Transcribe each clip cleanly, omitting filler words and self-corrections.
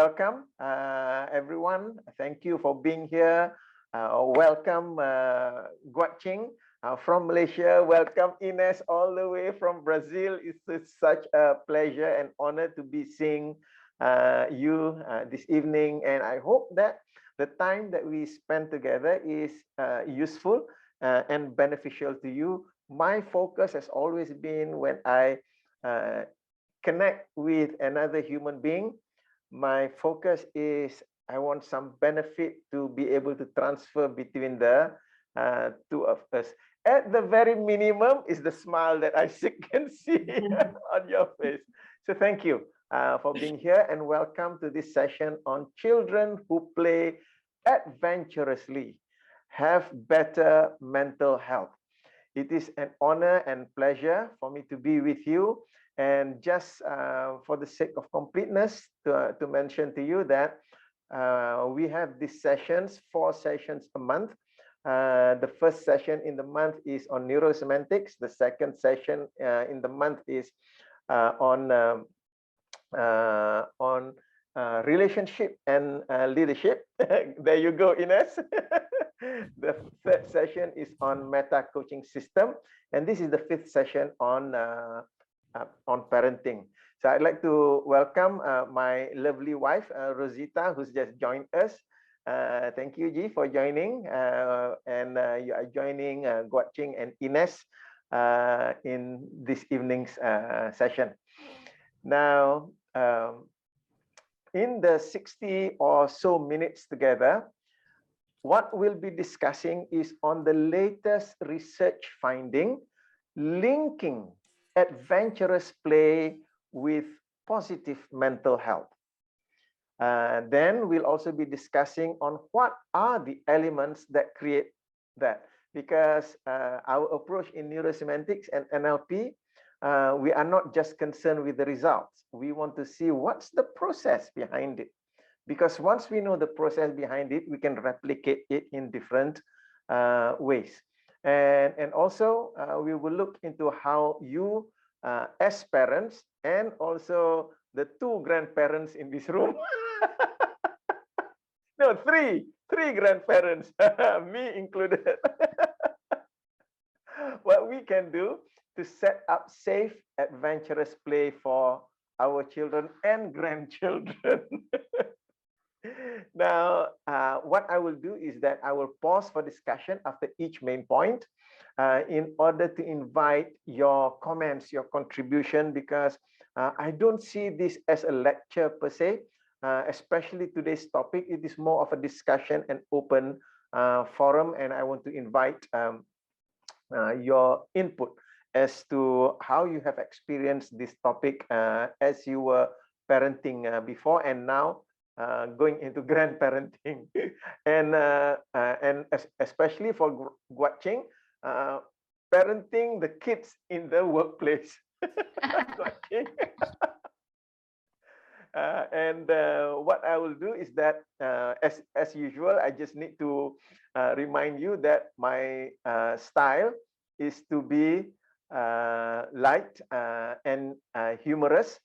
welcome everyone. Thank you for being here. Welcome Guat from Malaysia. Welcome Ines all the way from Brazil. It's such a pleasure and honor to be seeing you this evening, and I hope that the time that we spend together is useful and beneficial to you. My focus has always been when I connect with another human being, my focus is I want some benefit to be able to transfer between the two of us. At the very minimum is the smile that I can see on your face. So thank you for being here, and welcome to this session on children who play adventurously have better mental health. It is an honor and pleasure for me to be with you. And just for the sake of completeness, to mention to you that we have these sessions, 4 sessions a month. The first session in the month is on neurosemantics. The second session in the month is on relationship and leadership. There you go, Ines. The third session is on meta coaching system, and this is the 5th session on parenting. So I'd like to welcome my lovely wife Rosita, who's just joined us. Thank you, Ji, for joining, and you are joining Guat and Ines in this evening's session. Now, in the 60 or so minutes together, what we'll be discussing is on the latest research finding linking adventurous play with positive mental health. Then we'll also be discussing on what are the elements that create that, because our approach in neurosemantics and NLP, we are not just concerned with the results. We want to see what's the process behind it. Because once we know the process behind it, we can replicate it in different ways. And also, we will look into how you, as parents, and also the 2 grandparents in this room, no, three grandparents, me included, what we can do to set up safe, adventurous play for our children and grandchildren. Now, what I will do is that I will pause for discussion after each main point in order to invite your comments, your contribution, because I don't see this as a lecture per se, especially today's topic. It is more of a discussion and open forum, and I want to invite your input as to how you have experienced this topic as you were parenting before and now going into grandparenting, and especially for Guat, parenting the kids in the workplace. And what I will do is that, as usual, I just need to remind you that my style is to be light and humorous.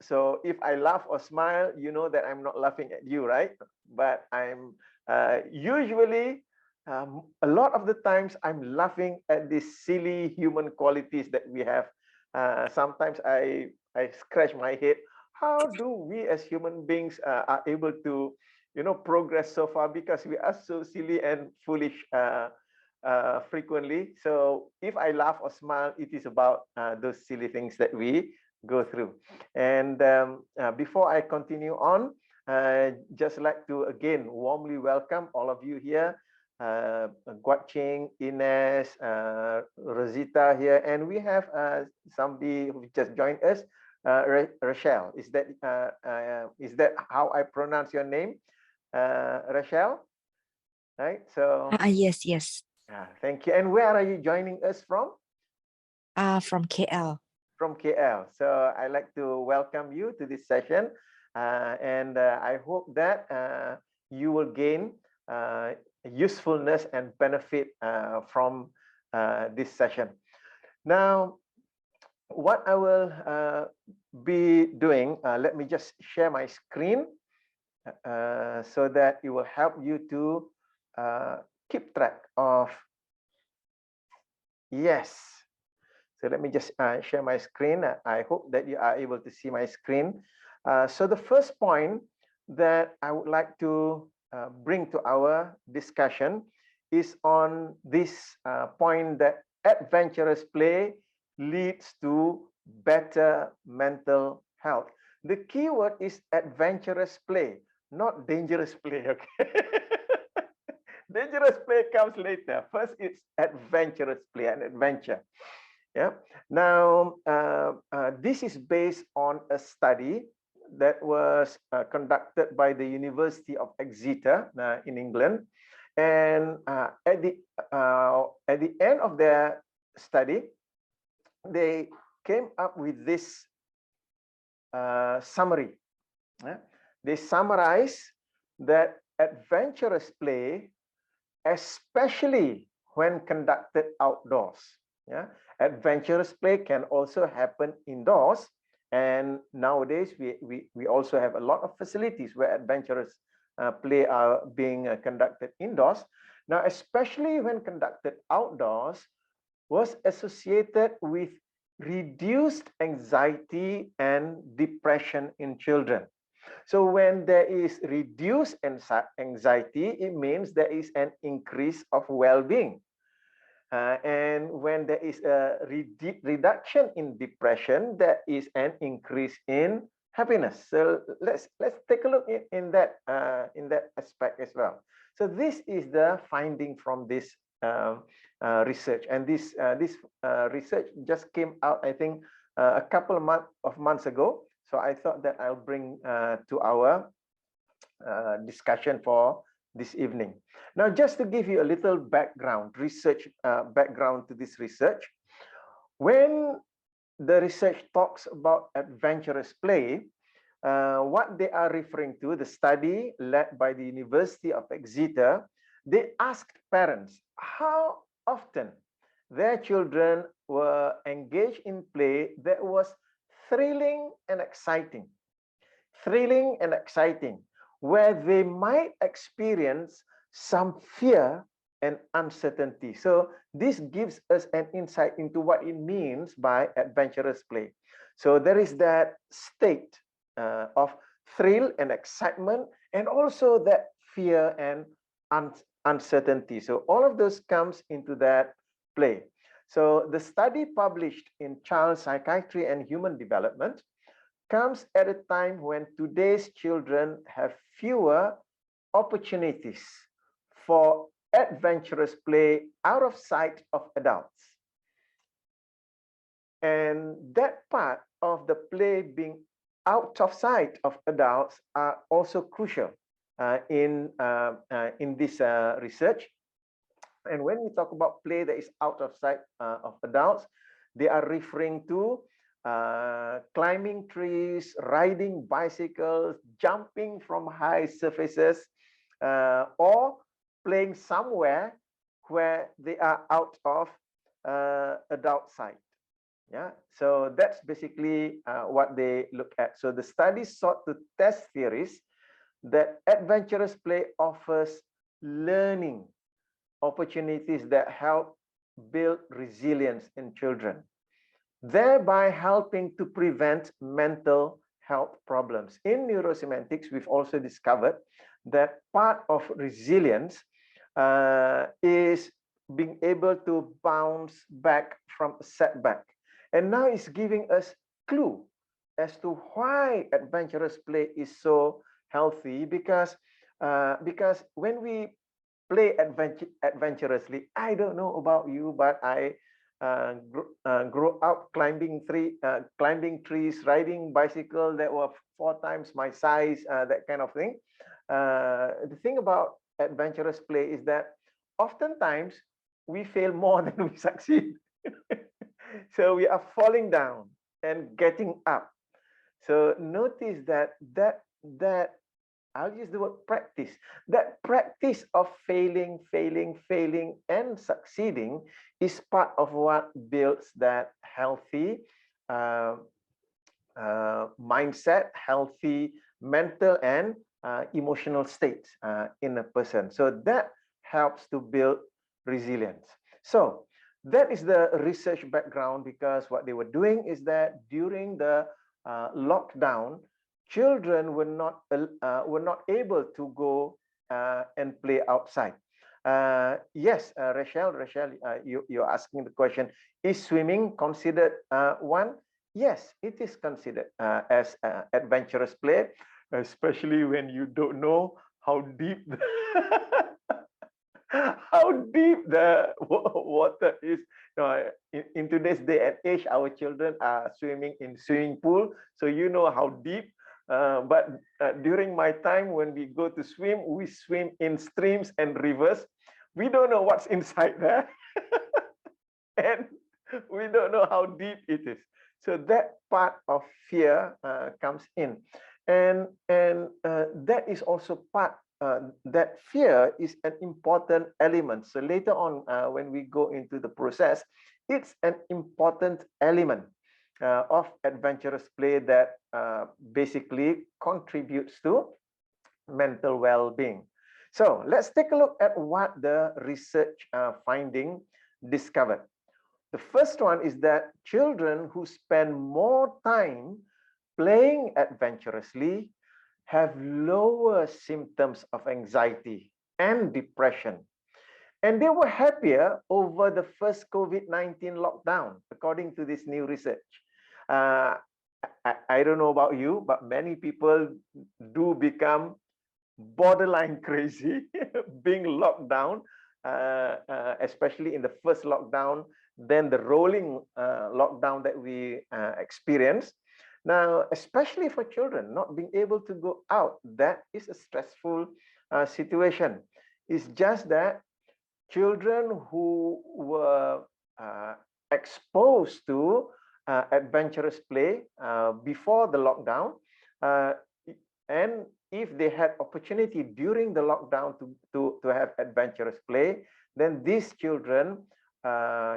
So if I laugh or smile, you know that I'm not laughing at you, right? But I'm usually, a lot of the times, I'm laughing at these silly human qualities that we have. Sometimes I scratch my head. How do we as human beings are able to, progress so far? Because we are so silly and foolish frequently. So if I laugh or smile, it is about those silly things that we go through. And before I continue on, just like to again warmly welcome all of you here, Guat, Ines, Rosita here, and we have somebody who just joined us, Rochelle. Is that how I pronounce your name, Rochelle? Right. So yes. Thank you. And where are you joining us from? From KL. From KL. So I'd like to welcome you to this session, and I hope that you will gain usefulness and benefit from this session. Now, what I will be doing, let me just share my screen so that it will help you to keep track of. Yes. So let me just share my screen. I hope that you are able to see my screen. So the first point that I would like to bring to our discussion is on this point that adventurous play leads to better mental health. The key word is adventurous play, not dangerous play. Okay. Dangerous play comes later. First, it's adventurous play, an adventure. Yeah. Now, this is based on a study that was conducted by the University of Exeter in England, and at the end of their study, they came up with this summary. They summarize that adventurous play, especially when conducted outdoors. Yeah, adventurous play can also happen indoors, and nowadays we also have a lot of facilities where adventurous play are being conducted indoors. Now, especially when conducted outdoors, was associated with reduced anxiety and depression in children. So when there is reduced anxiety, it means there is an increase of well-being. And when there is a reduction in depression, there is an increase in happiness. So let's take a look in that aspect as well. So this is the finding from this research, and this research just came out, I think, a couple of months ago. So I thought that I'll bring to our discussion for this evening. Now, just to give you a little background, background to this research, when the research talks about adventurous play, what they are referring to, the study led by the University of Exeter, they asked parents how often their children were engaged in play that was thrilling and exciting. Thrilling and exciting, where they might experience some fear and uncertainty. So this gives us an insight into what it means by adventurous play. So there is that state of thrill and excitement, and also that fear and uncertainty. So all of those comes into that play. So the study published in Child Psychiatry and Human Development comes at a time when today's children have fewer opportunities for adventurous play out of sight of adults. And that part of the play being out of sight of adults are also crucial in this research. And when we talk about play that is out of sight of adults, they are referring to climbing trees, riding bicycles, jumping from high surfaces, or playing somewhere where they are out of adult sight. Yeah, so that's basically what they look at. So the study sought to test theories that adventurous play offers learning opportunities that help build resilience in children, thereby helping to prevent mental health problems. In neurosemantics, we've also discovered that part of resilience is being able to bounce back from a setback. And now it's giving us clue as to why adventurous play is so healthy, because when we play adventurously, I don't know about you, but I grew up climbing trees, riding bicycle that were 4 times my size, that kind of thing. The thing about adventurous play is that oftentimes we fail more than we succeed. So we are falling down and getting up. So notice that I'll use the word practice. That practice of failing, and succeeding is part of what builds that healthy mindset, healthy mental and emotional states in a person. So that helps to build resilience. So that is the research background, because what they were doing is that during the lockdown, children were not able to go and play outside. Yes, Rachel, you're asking the question, is swimming considered one? Yes, it is considered as adventurous play, especially when you don't know how deep how deep the water is. In today's day and age, our children are swimming in swimming pool, so you know how deep. But during my time, when we go to swim, we swim in streams and rivers. We don't know what's inside there, and we don't know how deep it is. So that part of fear comes in, and that is also part. That fear is an important element. So later on, when we go into the process, it's an important element of adventurous play that basically contributes to mental well-being. So let's take a look at what the research finding discovered. The first one is that children who spend more time playing adventurously have lower symptoms of anxiety and depression. And they were happier over the first COVID-19 lockdown, according to this new research. I don't know about you, but many people do become borderline crazy being locked down, especially in the first lockdown, then the rolling lockdown that we experienced. Now, especially for children, not being able to go out, that is a stressful situation. It's just that children who were exposed to adventurous play before the lockdown, and if they had opportunity during the lockdown to have adventurous play, then these children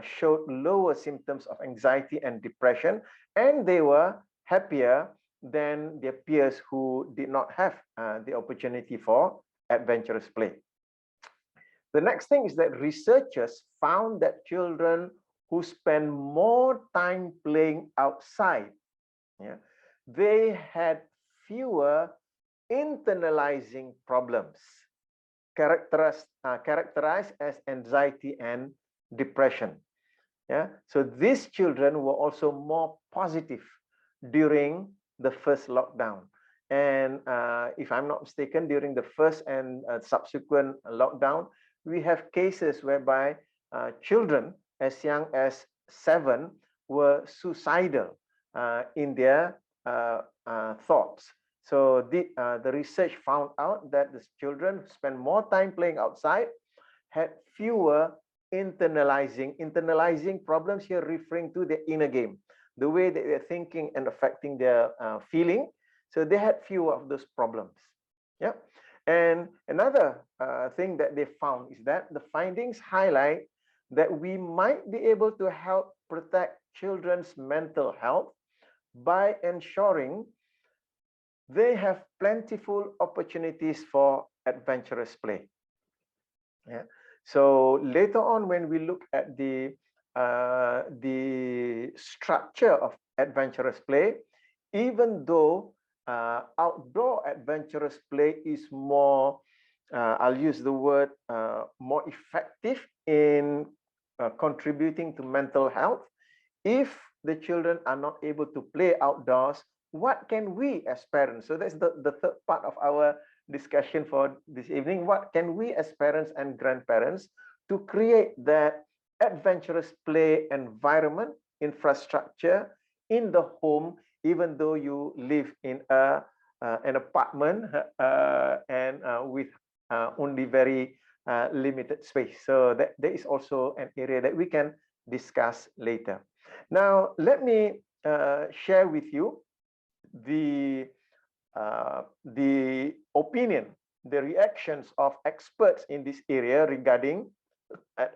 showed lower symptoms of anxiety and depression, and they were happier than their peers who did not have the opportunity for adventurous play. The next thing is that researchers found that children who spend more time playing outside, they had fewer internalizing problems characterized as anxiety and depression. So these children were also more positive during the first lockdown. And if I'm not mistaken, during the first and subsequent lockdown, we have cases whereby children as young as 7 were suicidal in their thoughts. So the research found out that the children who spend more time playing outside had fewer internalizing problems, here referring to the inner game, the way that they're thinking and affecting their feeling. So they had fewer of those problems. Yeah. And another thing that they found is that the findings highlight that we might be able to help protect children's mental health by ensuring they have plentiful opportunities for adventurous play. Yeah. So later on, when we look at the structure of adventurous play, even though outdoor adventurous play is more, I'll use the word, more effective in contributing to mental health, if the children are not able to play outdoors, what can we as parents? So that's the third part of our discussion for this evening. What can we as parents and grandparents to create that adventurous play environment, infrastructure in the home, even though you live in an apartment and with only very limited space. So that there is also an area that we can discuss later. Now, let me share with you the opinion, the reactions of experts in this area regarding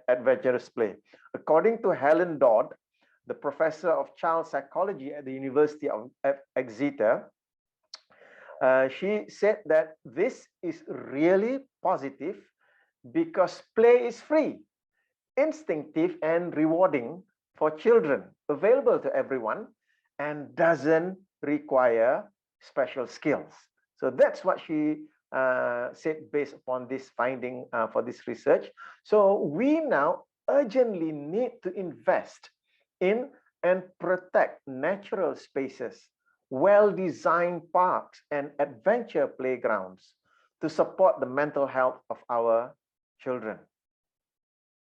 adventurous play. According to Helen Dodd, the professor of child psychology at the University of Exeter, She said that this is really positive because play is free, instinctive, and rewarding for children, available to everyone, and doesn't require special skills. So that's what she said based upon this finding for this research. So we now urgently need to invest in and protect natural spaces, well-designed parks, and adventure playgrounds to support the mental health of our children.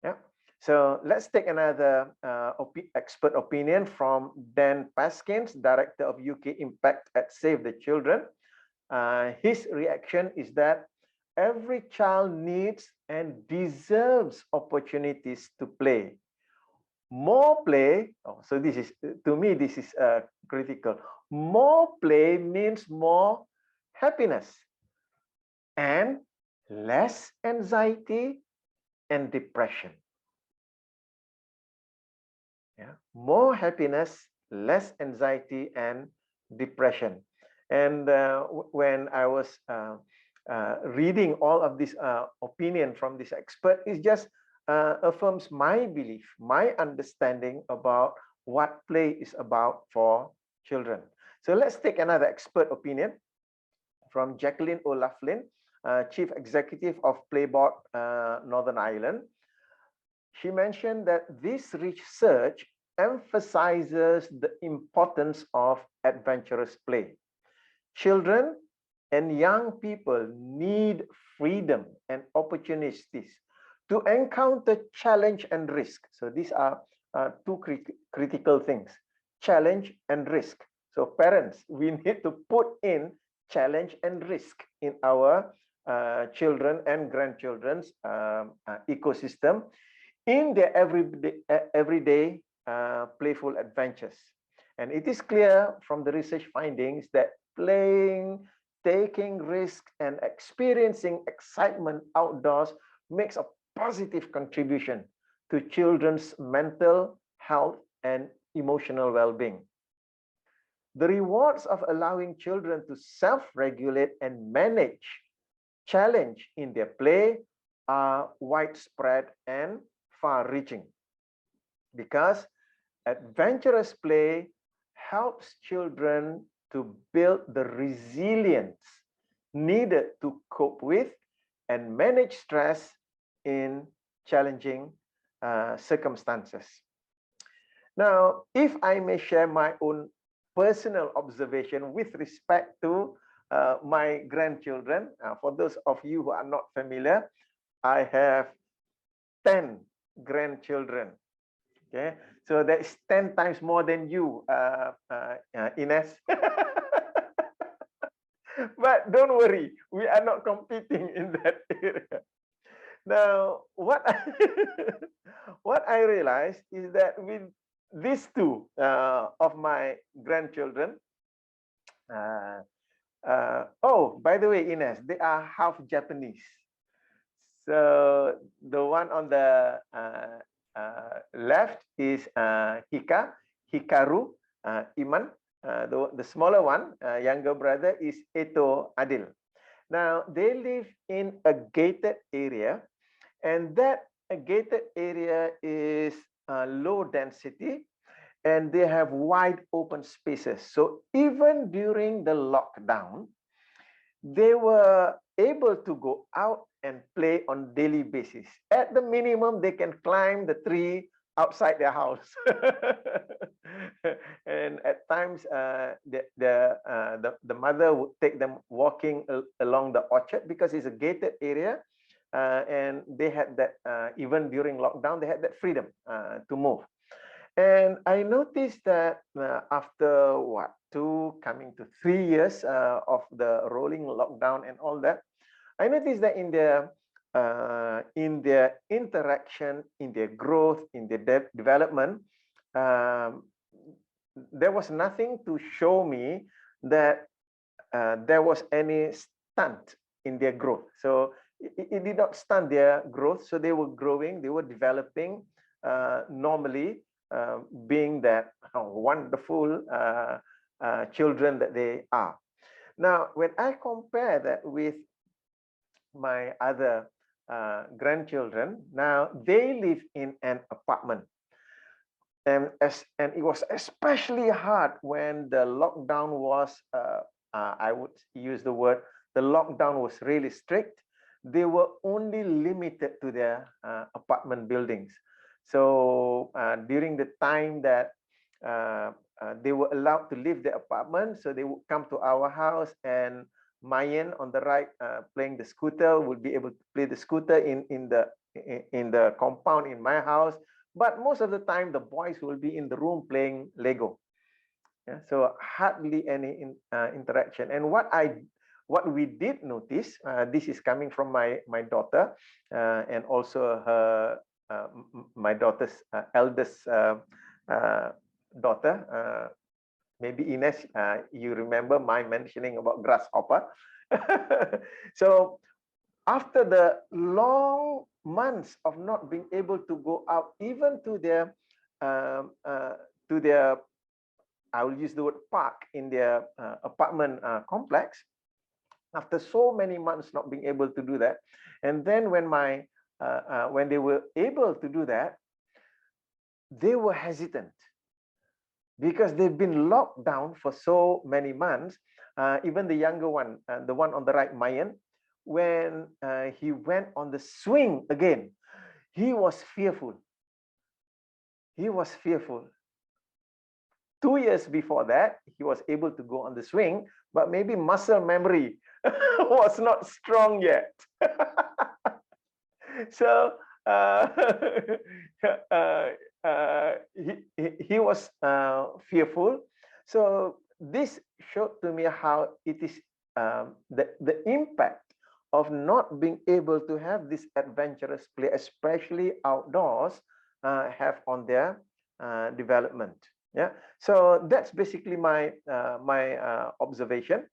Yeah. So let's take another expert opinion from Dan Paskins, Director of UK Impact at Save the Children. His reaction is that every child needs and deserves opportunities to play. More play, so this is, to me, this is critical. More play means more happiness and less anxiety and depression. Yeah, more happiness, less anxiety and depression. And when I was reading all of this opinion from this expert, it just affirms my belief, my understanding about what play is about for children. So let's take another expert opinion from Jacqueline O'Loughlin, Chief Executive of Playboard Northern Ireland. She mentioned that this research emphasizes the importance of adventurous play. Children and young people need freedom and opportunities to encounter challenge and risk. So these are two critical things, challenge and risk. So parents, we need to put in challenge and risk in our children and grandchildren's ecosystem in their everyday playful adventures. And it is clear from the research findings that playing, taking risks, and experiencing excitement outdoors makes a positive contribution to children's mental health and emotional well-being. The rewards of allowing children to self-regulate and manage challenge in their play are widespread and far-reaching, because adventurous play helps children to build the resilience needed to cope with and manage stress in challenging circumstances. Now, if I may share my own personal observation with respect to my grandchildren, for those of you who are not familiar, I have 10 grandchildren. Okay, so that's 10 times more than you, Ines. But don't worry, we are not competing in that area. Now, what I realized is that with these two of my grandchildren, oh, by the way, Ines, they are half Japanese. So the one on the left is Hikaru Iman. The smaller one, younger brother, is Eto Adil. Now, they live in a gated area, and that gated area is low density, and they have wide open spaces. So even during the lockdown, they were able to go out and play on daily basis. At the minimum, they can climb the tree outside their house. And at times, the mother would take them walking along the orchard, because it's a gated area. And they had that, even during lockdown, they had that freedom to move. And I noticed that after what, 2 coming to 3 years of the rolling lockdown and all that, I noticed that in their interaction, in their growth, in their development, there was nothing to show me that there was any stunt in their growth. So it did not stunt their growth. So they were growing, they were developing normally, being that wonderful children that they are. Now, when I compare that with my other grandchildren, now they live in an apartment. And it was especially hard when the lockdown was, I would use the word, the lockdown was really strict. They were only limited to their apartment buildings. So during the time that they were allowed to leave the apartment, so they would come to our house, and Mayan on the right playing the scooter would be able to play the scooter in the compound in my house. But most of the time, the boys will be in the room playing Lego. Yeah, so hardly any interaction. And what we did notice, this is coming from my daughter, and also her my daughter's eldest daughter. Maybe Ines, you remember my mentioning about grasshopper. So after the long months of not being able to go out, even to their I will use the word park in their apartment complex, after so many months not being able to do that, and then when when they were able to do that, they were hesitant because they've been locked down for so many months. Even the younger one, the one on the right, Mayan, when he went on the swing again, he was fearful. He was fearful. 2 years before that, he was able to go on the swing, but maybe muscle memory was not strong yet. So he was fearful. So this showed to me how it is the impact of not being able to have this adventurous play, especially outdoors, have on their development. Yeah, so that's basically my observation.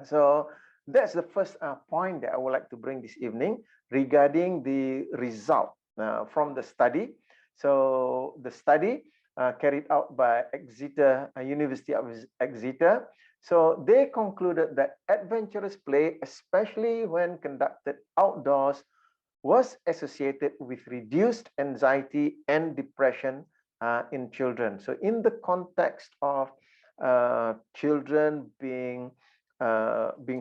So that's the first point that I would like to bring this evening regarding the result from the study. So the study carried out by Exeter, University of Exeter. So they concluded that adventurous play, especially when conducted outdoors, was associated with reduced anxiety and depression in children. So in the context of children being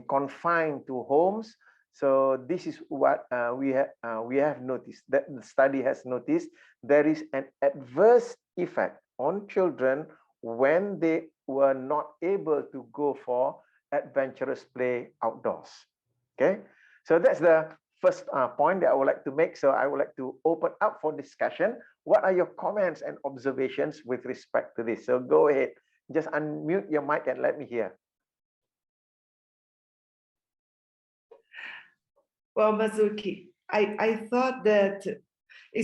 confined to homes, so this is what we have noticed, that the study has noticed there is an adverse effect on children when they were not able to go for adventurous play outdoors. Okay, so that's the first point that I would like to make. So I would like to open up for discussion. What are your comments and observations with respect to this? So go ahead, just unmute your mic and let me hear. Well, Marzuki, I thought that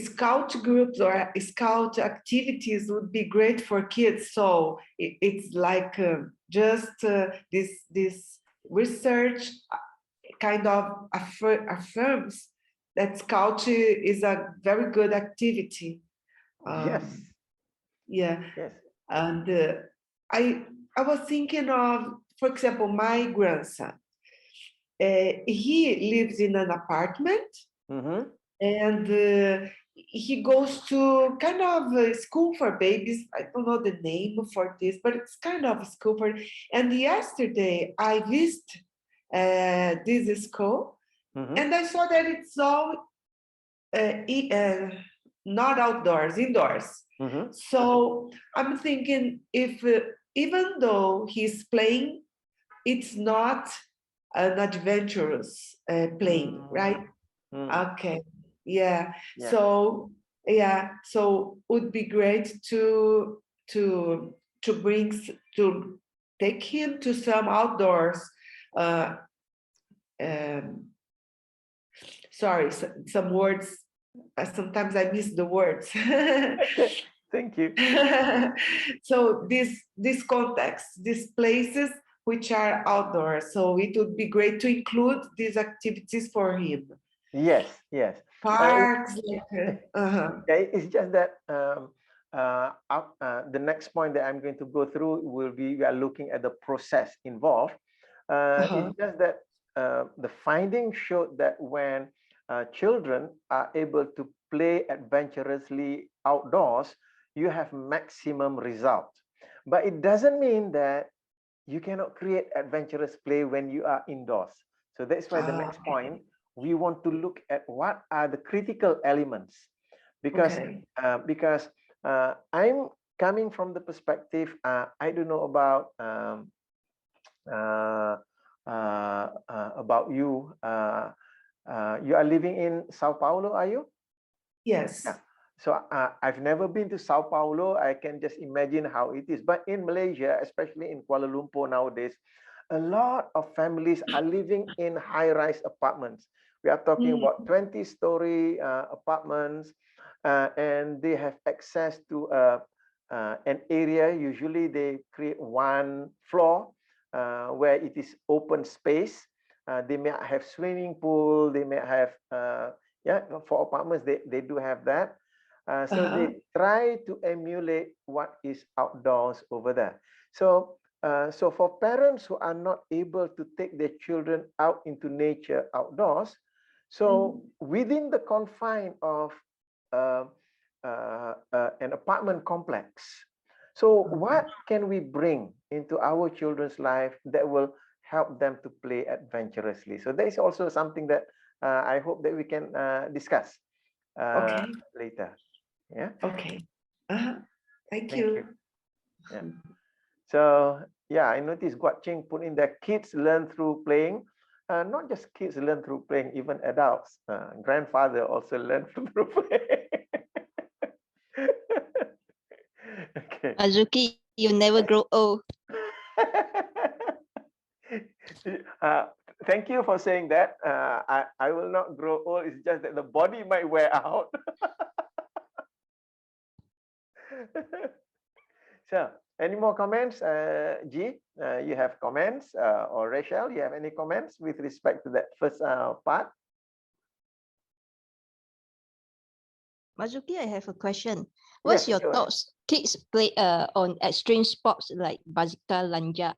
scout groups or scout activities would be great for kids. So it's like just this research kind of affirms that scout is a very good activity. Yes. Yeah. Yes. And I was thinking of, for example, my grandson. He lives in an apartment, and he goes to kind of a school for babies. I don't know the name for this, but it's kind of a school for. And yesterday I visited this school, and I saw that it's all not outdoors, indoors. So I'm thinking, if even though he's playing, it's not an adventurous playing, right? Okay, yeah. So yeah, so would be great to take him to some outdoors. Sorry, some words. Sometimes I miss the words. Okay, thank you. So this context, these places which are outdoors. So it would be great to include these activities for him. Yes, yes. Parks. Okay, it's just that the next point that I'm going to go through will be, we are looking at the process involved. It's just that the findings showed that when children are able to play adventurously outdoors, you have maximum result. But it doesn't mean that you cannot create adventurous play when you are indoors. So that's why the next point, we want to look at what are the critical elements, because I'm coming from the perspective, I don't know about you. You are living in Sao Paulo, are you? Yes. Yeah. So I've never been to Sao Paulo. I can just imagine how it is. But in Malaysia, especially in Kuala Lumpur nowadays, a lot of families are living in high-rise apartments. We are talking about 20-story apartments, and they have access to an area. Usually they create one floor where it is open space. They may have swimming pool. They may have, for apartments, they do have that. So they try to emulate what is outdoors over there. So for parents who are not able to take their children out into nature outdoors, so within the confine of an apartment complex, so what can we bring into our children's life that will help them to play adventurously? So that is also something that I hope that we can discuss later. Yeah. Okay. Thank you. Yeah. So yeah, I noticed Guat Ching put in that kids learn through playing. Not just kids learn through playing, even adults. Grandfather also learn through playing. Okay. Marzuki, you never grow old. Thank you for saying that. I will not grow old. It's just that the body might wear out. So, any more comments? G, you have comments, or Rachel, you have any comments with respect to that first part? Marzuki, I have a question. What's your Sure. thoughts? Kids play on extreme sports like bicycle, lanja,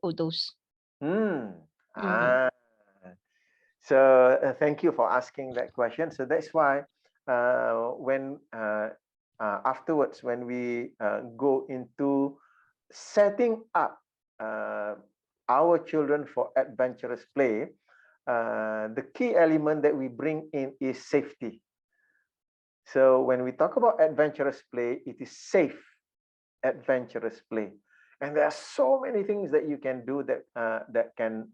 all those. So thank you for asking that question. So that's why when afterwards, when we go into setting up our children for adventurous play, the key element that we bring in is safety. So when we talk about adventurous play, it is safe adventurous play. And there are so many things that you can do that that can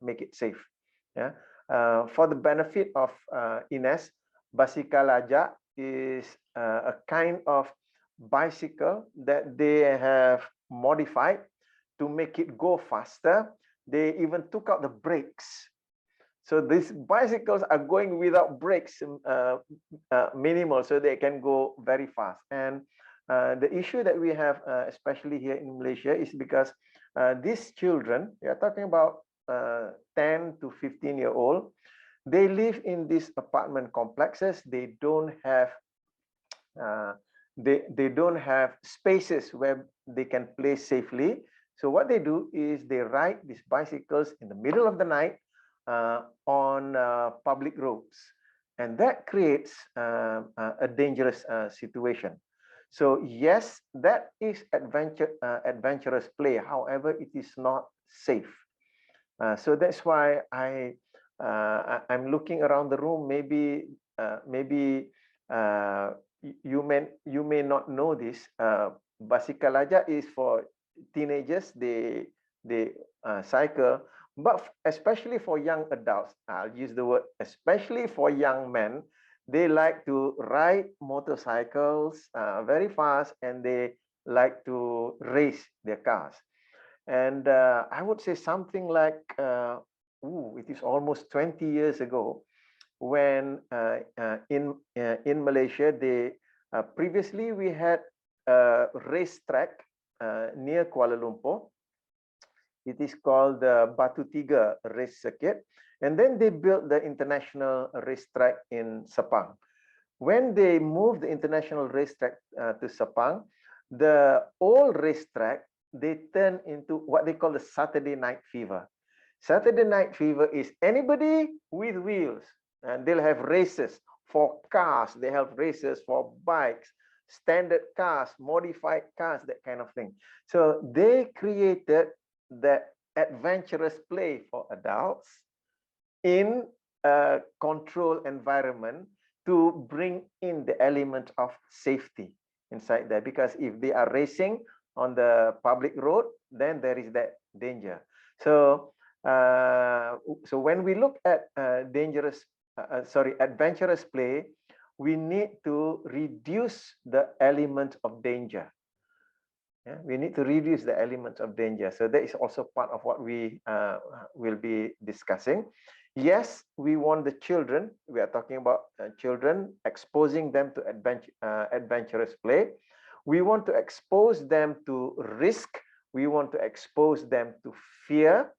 make it safe. Yeah. For the benefit of Ines, Basikal Aja is a kind of bicycle that they have modified to make it go faster. They even took out the brakes. So these bicycles are going without brakes, minimal, so they can go very fast. And the issue that we have, especially here in Malaysia, is because these children, we are talking about 10 to 15-year-old, they live in these apartment complexes. They don't have they don't have spaces where they can play safely. So what they do is they ride these bicycles in the middle of the night on public roads, and that creates a dangerous situation. So yes, that is adventurous play. However, it is not safe. So that's why I'm looking around the room. Maybe you may not know this. Basikalaja is for teenagers. They cycle, but especially for young adults, I'll use the word especially for young men. They like to ride motorcycles very fast, and they like to race their cars. And I would say something like, it is almost 20 years ago, when in Malaysia, they previously we had a racetrack near Kuala Lumpur. It is called the Batu Tiga Race Circuit. And then they built the international racetrack in Sepang. When they moved the international racetrack to Sepang, the old racetrack, they turned into what they call the Saturday night fever. Saturday Night Fever is anybody with wheels, and they'll have races for cars, they have races for bikes, standard cars, modified cars, that kind of thing. So they created that adventurous play for adults in a controlled environment to bring in the element of safety inside there, because if they are racing on the public road, then there is that danger. So so when we look at adventurous play, we need to reduce the element of danger. Yeah, we need to reduce the elements of danger. So that is also part of what we will be discussing. Yes, we want the children, we are talking about children, exposing them to adventurous play. We want to expose them to risk. We want to expose them to fear.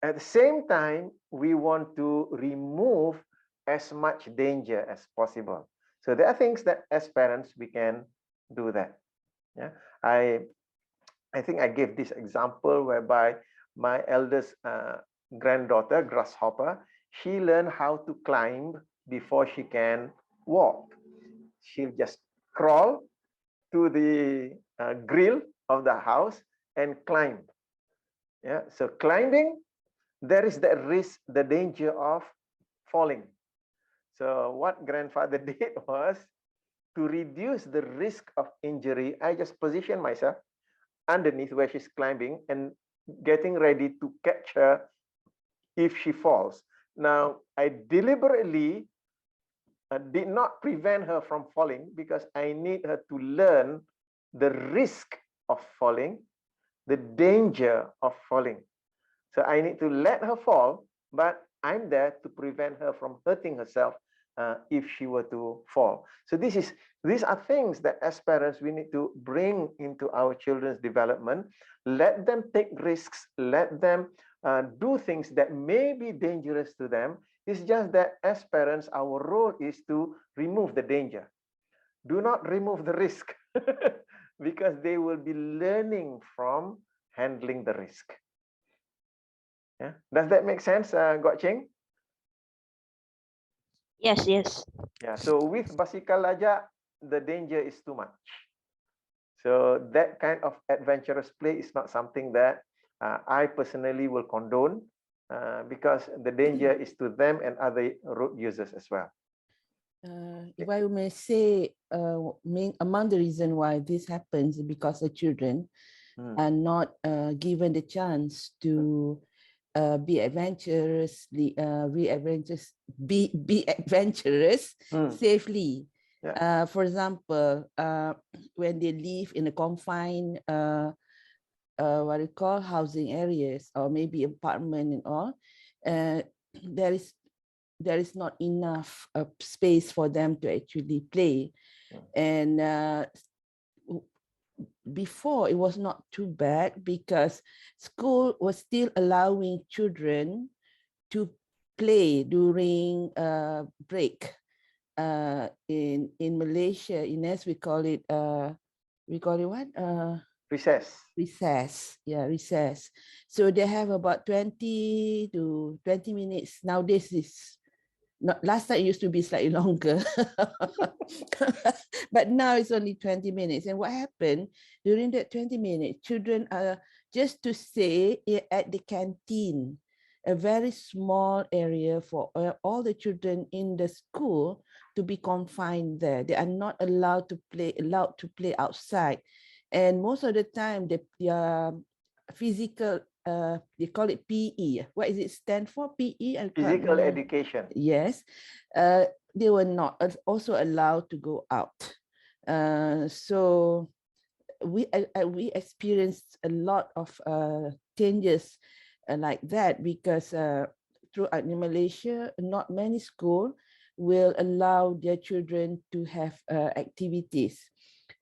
At the same time, we want to remove as much danger as possible. So there are things that as parents, we can do that. Yeah, I think I gave this example whereby my eldest granddaughter, Grasshopper, she learned how to climb before she can walk. She'll just crawl to the grill of the house and climb. Yeah, so climbing, there is the risk, the danger of falling. So what grandfather did was to reduce the risk of injury. I just position myself underneath where she's climbing and getting ready to catch her if she falls. Now, I deliberately did not prevent her from falling because I need her to learn the risk of falling, the danger of falling. So I need to let her fall, but I'm there to prevent her from hurting herself if she were to fall. So these are things that as parents we need to bring into our children's development. Let them take risks, let them do things that may be dangerous to them. It's just that as parents, our role is to remove the danger. Do not remove the risk because they will be learning from handling the risk. Yeah, does that make sense, Gok Cheng? Yes, yes. Yeah, so with basikal lajak, the danger is too much. So that kind of adventurous play is not something that I personally will condone because the danger is to them and other road users as well. If I may say, among the reasons why this happens is because the children are not given the chance to be adventurous safely. Yeah. For example, when they live in a confined what you call housing areas or maybe apartment and all, there is not enough space for them to actually play. And before it was not too bad because school was still allowing children to play during break. In Malaysia, Ines, we call it what? Recess. Recess, yeah, recess. So they have about 20 to 20 minutes. Nowadays is not, last time it used to be slightly longer. But now it's only 20 minutes. And what happened during that 20 minutes, children are just to stay at the canteen, a very small area for all the children in the school to be confined there. They are not allowed to play outside. And most of the time, the physical, they call it PE. What is it stand for? PE? Physical education. Yes. They were not also allowed to go out. So we experienced a lot of changes like that because throughout in Malaysia, not many schools will allow their children to have activities.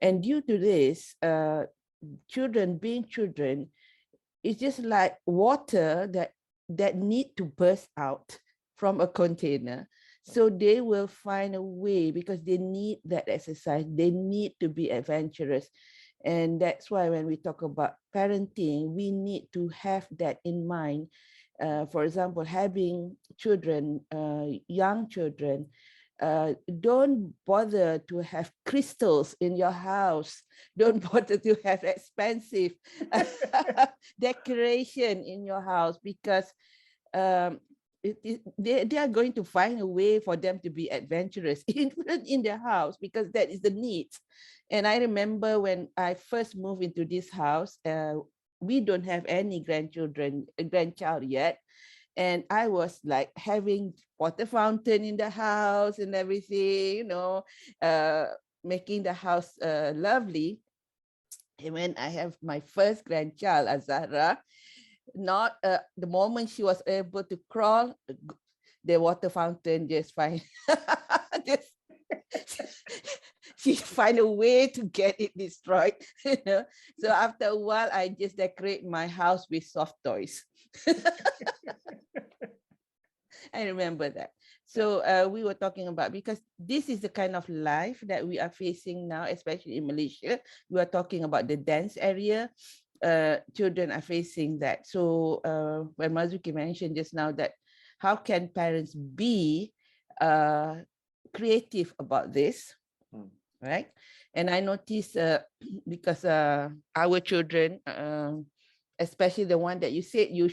And due to this, children being children, it's just like water that need to burst out from a container. So they will find a way because they need that exercise. They need to be adventurous. And that's why when we talk about parenting, we need to have that in mind. For example, having children, young children, don't bother to have crystals in your house. Don't bother to have expensive decoration in your house, because they are going to find a way for them to be adventurous even in their house, because that is the need. And I remember when I first moved into this house, we don't have any grandchild yet. And I was like having water fountain in the house and everything, making the house lovely. And when I have my first grandchild, Azahra, not the moment she was able to crawl, the water fountain just find she find a way to get it destroyed. So after a while, I just decorate my house with soft toys. I remember that. So we were talking about, because this is the kind of life that we are facing now, especially in Malaysia. We are talking about the dense area. Children are facing that. So when Marzuki mentioned just now that how can parents be creative about this, right? And I noticed because our children, especially the one that you said you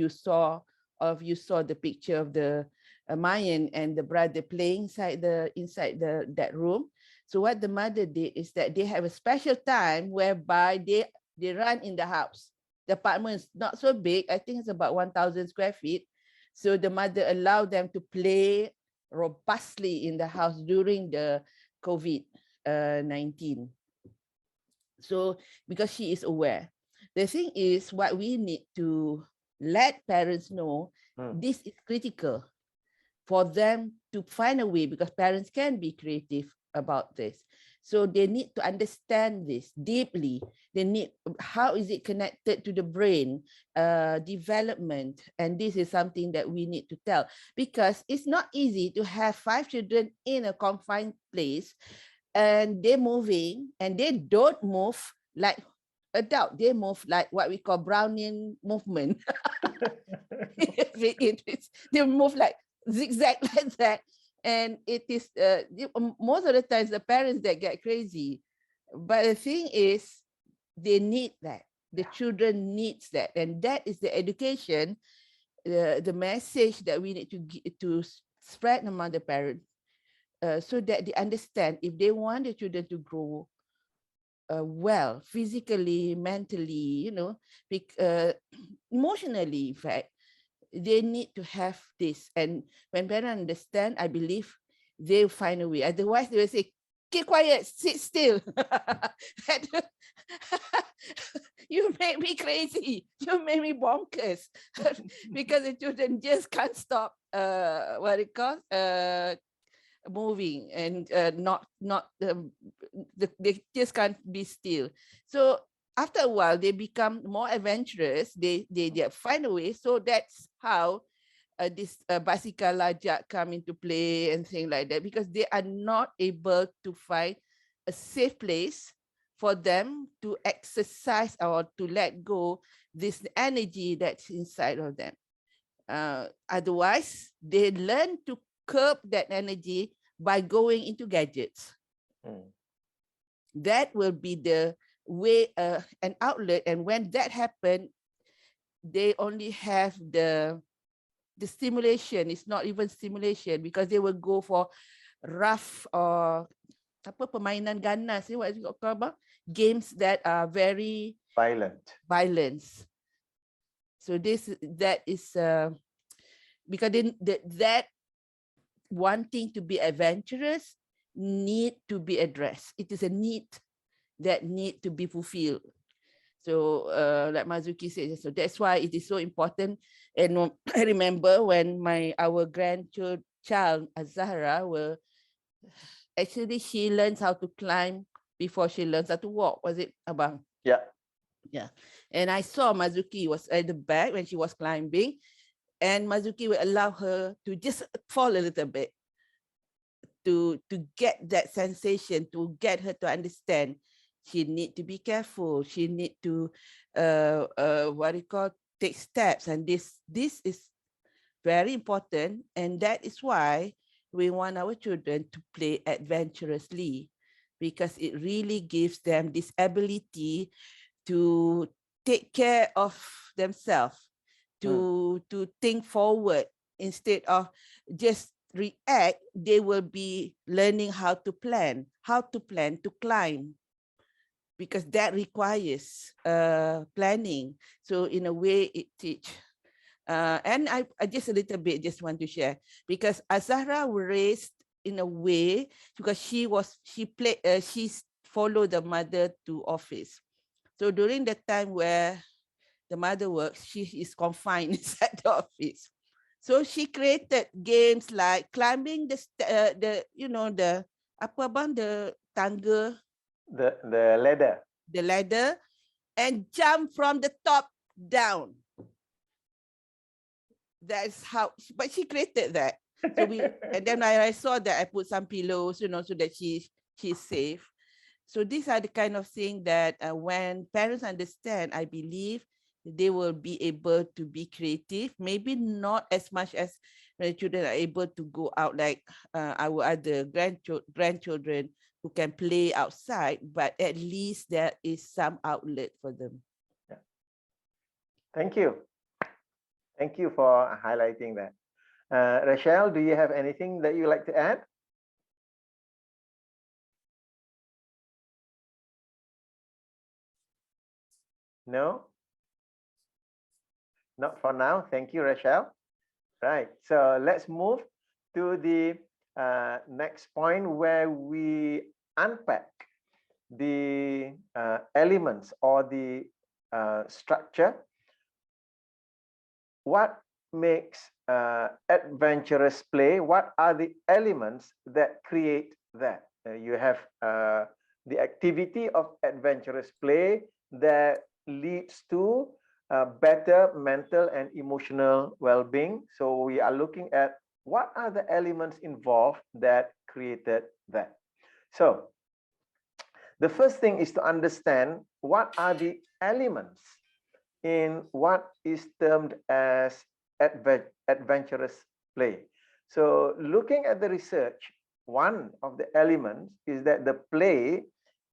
saw the picture of the Mayan and the brother playing inside that room. So what the mother did is that they have a special time whereby they run in the house. The apartment is not so big. I think it's about 1,000 square feet. So the mother allowed them to play robustly in the house during the COVID-19. So because she is aware. The thing is, what we need to let parents know, this is critical for them to find a way, because parents can be creative about this. So they need to understand this deeply. They need, how is it connected to the brain development? And this is something that we need to tell, because it's not easy to have 5 children in a confined place and they're moving, and they don't move like adult, they move like what we call Brownian movement. They move like zigzag like that. And it is most of the times the parents that get crazy. But the thing is, they need that. The children needs that. And that is the education, the message that we need to spread among the parents, so that they understand, if they want the children to grow well, physically, mentally, emotionally, in fact, they need to have this. And when parents understand, I believe they'll find a way. Otherwise, they will say, keep quiet, sit still. You make me crazy. You make me bonkers. Because the children just can't stop moving, and they just can't be still. So after a while, they become more adventurous. They find a way. So that's how this bicycle lajak come into play and things like that, because they are not able to find a safe place for them to exercise or to let go this energy that's inside of them. Otherwise, they learn to curb that energy by going into gadgets. That will be the way, an outlet. And when that happens, they only have the stimulation. It's not even stimulation, because they will go for rough or permainan ganas, what is it called? Games that are very violent. So that is because that wanting to be adventurous need to be addressed. It is a need that need to be fulfilled. So like Marzuki said, so that's why it is so important. And I remember when our grandchild Azahra actually she learns how to climb before she learns how to walk. Was it, Abang? Yeah. And I saw Marzuki was at the back when she was climbing, and Marzuki would allow her to just fall a little bit to get that sensation, to get her to understand she need to be careful. She need to take steps, and this is very important, and that is why we want our children to play adventurously, because it really gives them this ability to take care of themselves, to think forward instead of just react. They will be learning how to plan to climb, because that requires planning. So in a way it teach. And I just a little bit just want to share, because Azahra was raised in a way because she followed the mother to office. So during the time where the mother works, she is confined inside the office. So she created games like climbing the apa bang, the tangga, the ladder, and jump from the top down. That's how, but she created that. So and then I saw that I put some pillows, so that she's safe. So these are the kind of thing that when parents understand, I believe they will be able to be creative. Maybe not as much as when children are able to go out like our other grandchildren who can play outside, but at least there is some outlet for them. Yeah. Thank you. Thank you for highlighting that. Rachel, do you have anything that you like to add? No? Not for now. Thank you, Rachel. Right. So let's move to the next point where we unpack the elements or the structure. What makes adventurous play? What are the elements that create that? You have the activity of adventurous play that leads to better mental and emotional well-being. So we are looking at what are the elements involved that created that. So the first thing is to understand what are the elements in what is termed as adventurous play. So looking at the research, one of the elements is that the play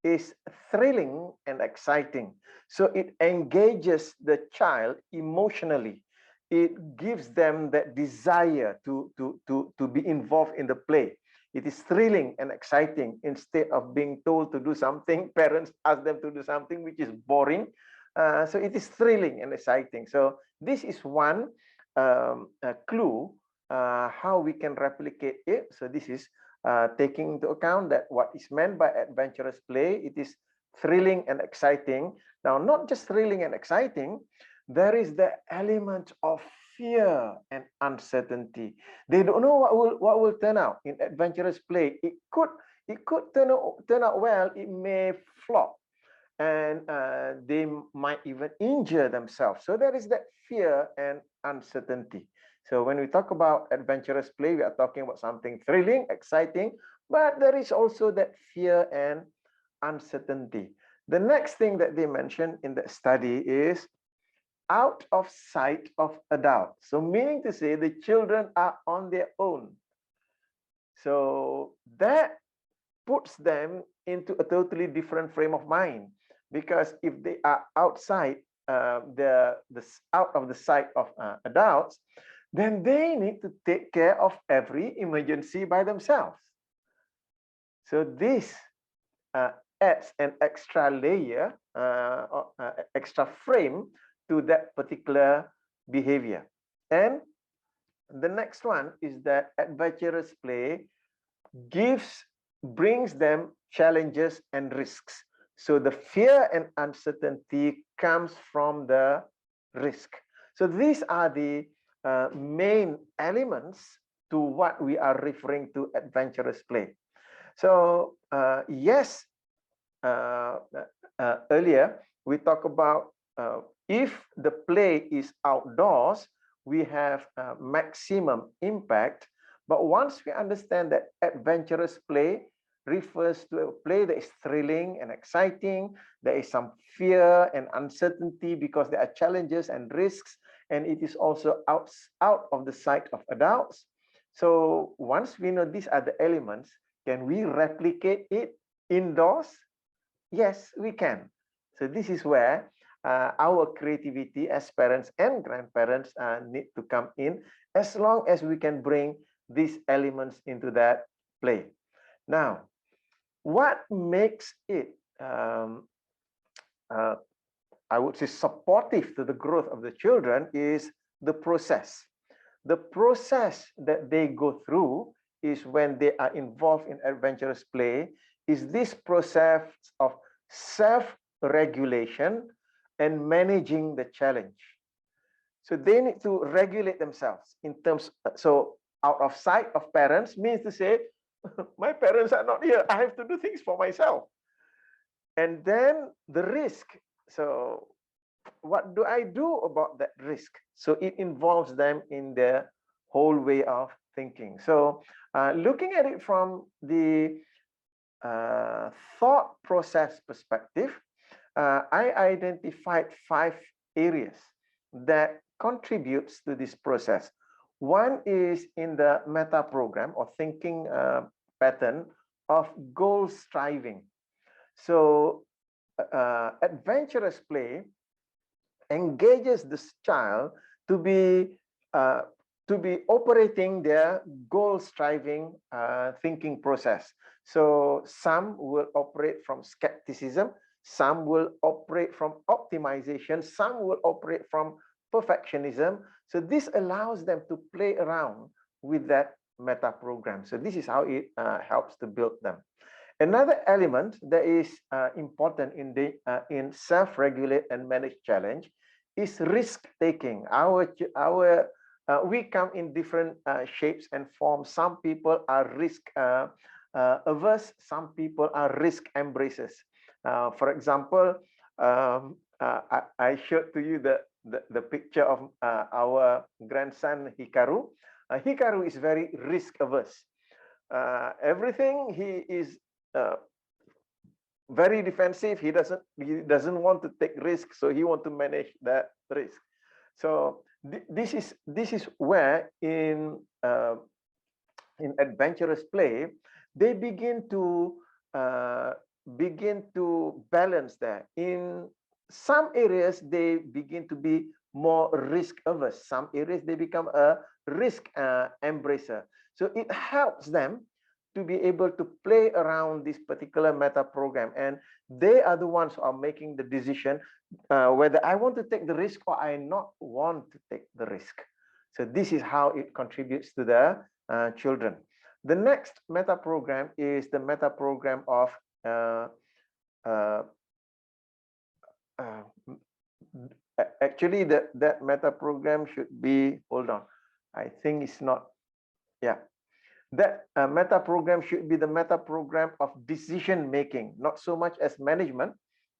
is thrilling and exciting. So it engages the child emotionally. It gives them that desire to be involved in the play. It is thrilling and exciting. Instead of being told to do something, parents ask them to do something which is boring. So it is thrilling and exciting. So this is one clue how we can replicate it. So this is taking into account that what is meant by adventurous play, it is thrilling and exciting. Now, not just thrilling and exciting, there is the element of fear and uncertainty. They don't know what will turn out in adventurous play. It could turn out well. It may flop, and they might even injure themselves. So there is that fear and uncertainty. So when we talk about adventurous play, we are talking about something thrilling, exciting, but there is also that fear and uncertainty. The next thing that they mentioned in the study is out of sight of adults. So meaning to say the children are on their own. So that puts them into a totally different frame of mind, because if they are outside out of the sight of adults, then they need to take care of every emergency by themselves. So this adds an extra layer, extra frame to that particular behavior. And the next one is that adventurous play brings them challenges and risks. So the fear and uncertainty comes from the risk. So these are the main elements to what we are referring to adventurous play. So yes, earlier we talked about if the play is outdoors, we have maximum impact. But once we understand that adventurous play refers to a play that is thrilling and exciting. There is some fear and uncertainty because there are challenges and risks, and it is also out of the sight of adults. So once we know these are the elements, can we replicate it indoors? Yes, we can. So this is where our creativity as parents and grandparents need to come in, as long as we can bring these elements into that play. Now, what makes it, I would say, supportive to the growth of the children is the process. The process that they go through is when they are involved in adventurous play, is this process of self-regulation and managing the challenge. So they need to regulate themselves in terms, so out of sight of parents means to say, my parents are not here, I have to do things for myself. And then the risk. So what do I do about that risk? So it involves them in their whole way of thinking. So looking at it from the thought process perspective, I identified 5 areas that contributes to this process. One is in the meta program or thinking pattern of goal striving. So adventurous play engages this child to be operating their goal striving thinking process. So some will operate from skepticism, some will operate from optimization, some will operate from perfectionism. So this allows them to play around with that meta program. So this is how it helps to build them. Another element that is important in self-regulate and manage challenge is risk taking. We come in different shapes and forms. Some people are risk averse, some people are risk embracers. For example, I showed to you the picture of our grandson Hikaru. Hikaru is very risk averse. Everything he is very defensive. He doesn't want to take risk, so he wants to manage that risk. So this is where in adventurous play they begin to balance that. In some areas they begin to be more risk averse. Some areas they become a risk embracer. So it helps them to be able to play around this particular meta program, and they are the ones who are making the decision whether I want to take the risk or I not want to take the risk. So this is how it contributes to the children. The next meta program is the meta program of actually that meta program should be, hold on, I think it's not, yeah. That meta program should be the meta program of decision making, not so much as management,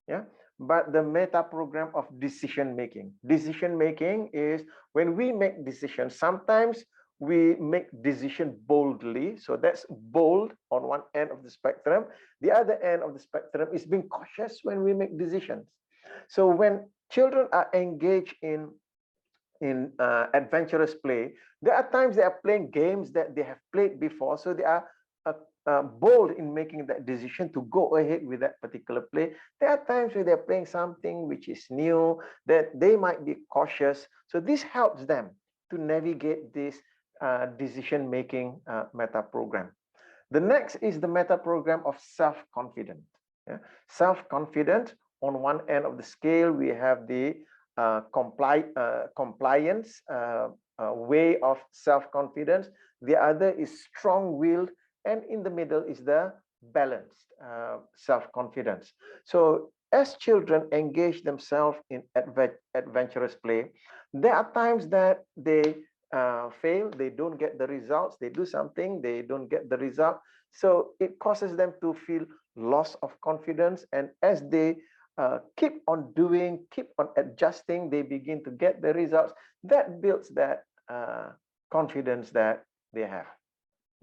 yeah, but the meta program of decision making. Decision making is when we make decisions. Sometimes we make decision boldly, so that's bold on one end of the spectrum. The other end of the spectrum is being cautious when we make decisions. So when children are engaged in adventurous play, there are times they are playing games that they have played before, so they are bold in making that decision to go ahead with that particular play. There are times where they're playing something which is new, that they might be cautious. So this helps them to navigate this decision-making meta program. The next is the meta program of self-confidence. Yeah? Self-confidence, on one end of the scale, we have the compliance way of self-confidence. The other is strong-willed, and in the middle is the balanced self-confidence. So as children engage themselves in adventurous play, there are times that they fail, they don't get the results, they do something, they don't get the result. So it causes them to feel loss of confidence, and as they keep on doing, keep on adjusting, they begin to get the results. That builds that confidence that they have.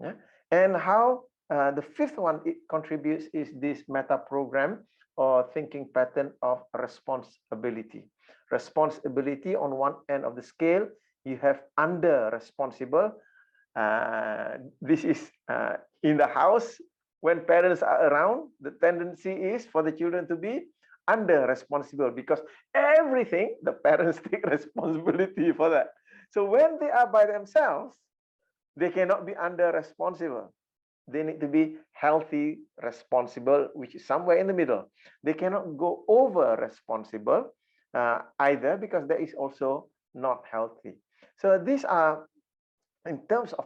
Yeah? And how the fifth one it contributes is this meta program or thinking pattern of responsibility. Responsibility on one end of the scale, you have under responsible. This is in the house when parents are around, the tendency is for the children to be under responsible because everything the parents take responsibility for that. So when they are by themselves, they cannot be under responsible. They need to be healthy, responsible, which is somewhere in the middle. They cannot go over responsible either because that is also not healthy. So these are, in terms of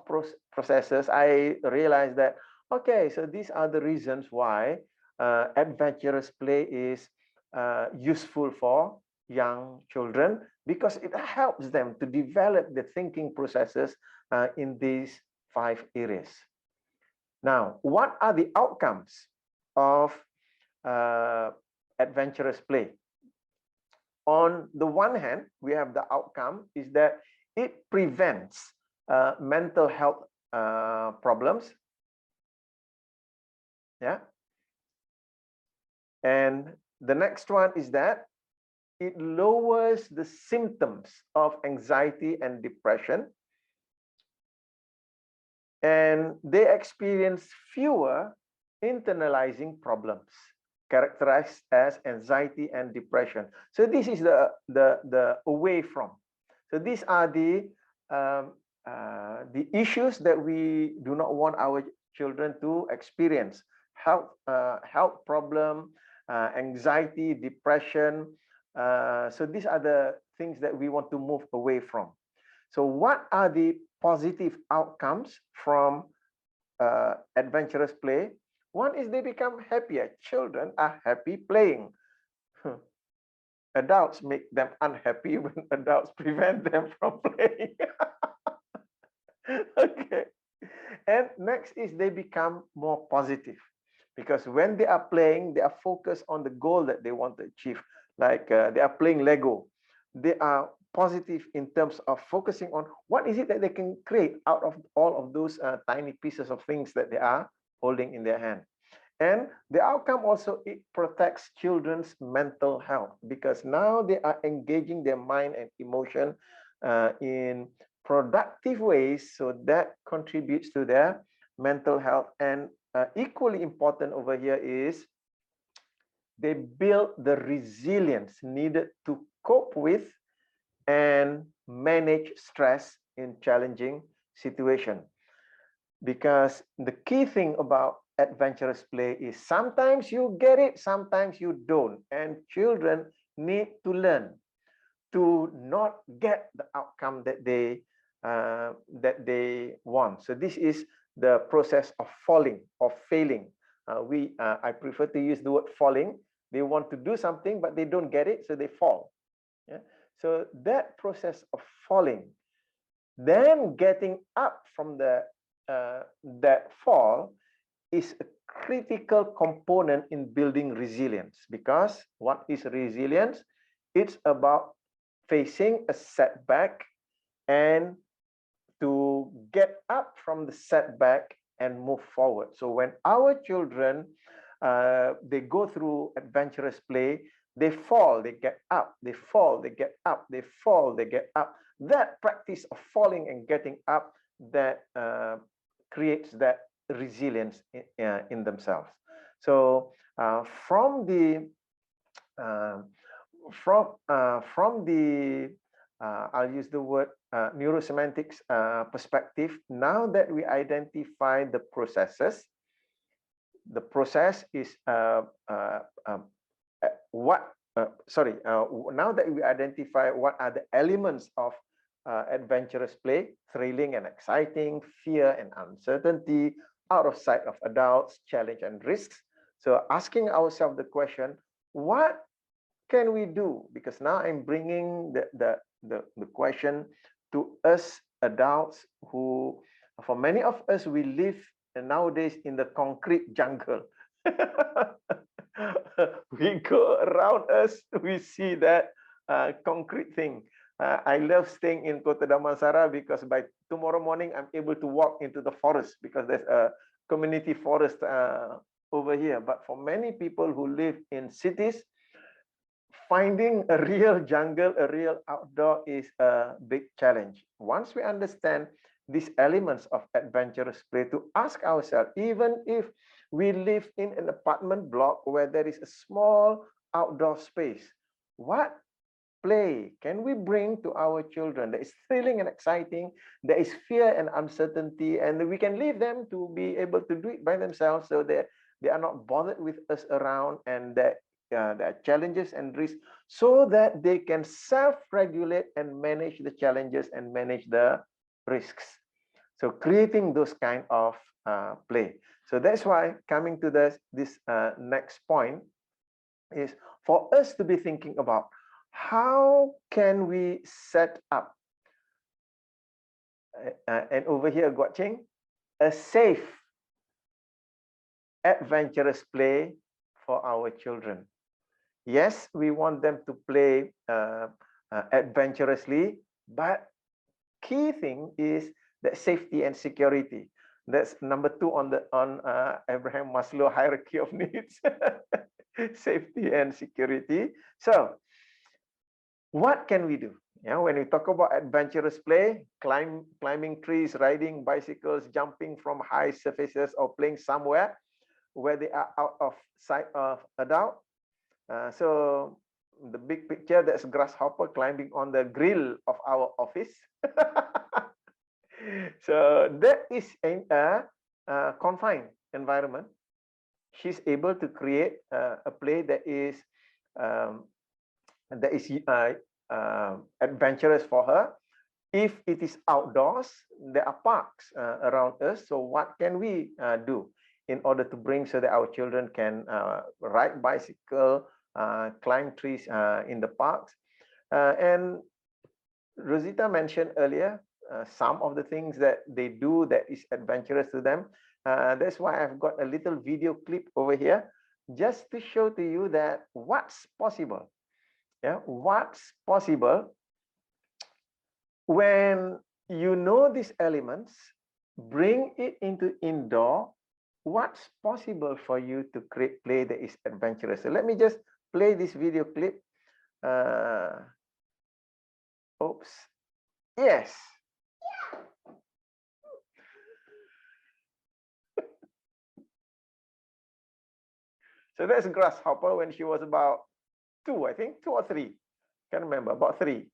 processes, I realized that, okay, so these are the reasons why adventurous play is useful for young children, because it helps them to develop the thinking processes in these 5 areas. Now, what are the outcomes of adventurous play? On the one hand, we have the outcome is that it prevents mental health problems. Yeah. And the next one is that it lowers the symptoms of anxiety and depression. And they experience fewer internalizing problems characterized as anxiety and depression. So this is the away from. So these are the issues that we do not want our children to experience: health problem, anxiety, depression. So these are the things that we want to move away from. So what are the positive outcomes from adventurous play? One is they become happier. Children are happy playing. Adults make them unhappy when adults prevent them from playing. Okay. And next is they become more positive, because when they are playing, they are focused on the goal that they want to achieve. Like they are playing Lego. They are positive in terms of focusing on what is it that they can create out of all of those tiny pieces of things that they are holding in their hand. And the outcome also, it protects children's mental health, because now they are engaging their mind and emotion in productive ways, so that contributes to their mental health. And equally important over here is they build the resilience needed to cope with and manage stress in challenging situation. Because the key thing about adventurous play is sometimes you get it, sometimes you don't, and children need to learn to not get the outcome that they want. So this is the process of falling or failing. I prefer to use the word falling. They want to do something but they don't get it, so they fall. Yeah. So that process of falling, then getting up from the that fall, is a critical component in building resilience. Because what is resilience? It's about facing a setback and to get up from the setback and move forward. So when our children they go through adventurous play, they fall, they get up, they fall, they get up, they fall, they get up. That practice of falling and getting up, that creates that resilience in themselves. So from the I'll use the word neurosemantics perspective. Now that we identify the processes, the process is now that we identify what are the elements of adventurous play: thrilling and exciting, fear and uncertainty, out of sight of adults, challenge and risks. So asking ourselves the question, what can we do? Because now I'm bringing the question to us adults, who, for many of us, we live nowadays in the concrete jungle. We go around us, we see that concrete thing. I love staying in Kota Damansara because by tomorrow morning I'm able to walk into the forest because there's a community forest over here, but for many people who live in cities, finding a real jungle, a real outdoor is a big challenge. Once we understand these elements of adventurous play, to ask ourselves, even if we live in an apartment block where there is a small outdoor space, what play can we bring to our children that is thrilling and exciting, there is fear and uncertainty, and we can leave them to be able to do it by themselves, so that they are not bothered with us around, and that there are challenges and risks, so that they can self-regulate and manage the challenges and manage the risks. So creating those kind of play. So that's why coming to this next point is for us to be thinking about how can we set up and over here Guaching, a safe adventurous play for our children. Yes, we want them to play adventurously, but key thing is that safety and security. That's number 2 on Abraham Maslow hierarchy of needs. Safety and security. So what can we do? When we talk about adventurous play, climbing trees, riding bicycles, jumping from high surfaces, or playing somewhere where they are out of sight of adult. So the big picture, that's grasshopper climbing on the grill of our office. So that is in a confined environment. She's able to create a play that is adventurous for her. If it is outdoors, there are parks around us. So what can we do in order to bring so that our children can ride bicycle, climb trees in the parks? And Rosita mentioned earlier some of the things that they do that is adventurous to them. That's why I've got a little video clip over here, just to show to you that what's possible. What's possible when you know these elements, bring it into indoor. What's possible for you to create play that is adventurous? So let me just play this video clip. Oops. Yes. So that's Grasshopper when she was about 2, I think, 2 or 3. Can't remember, about 3.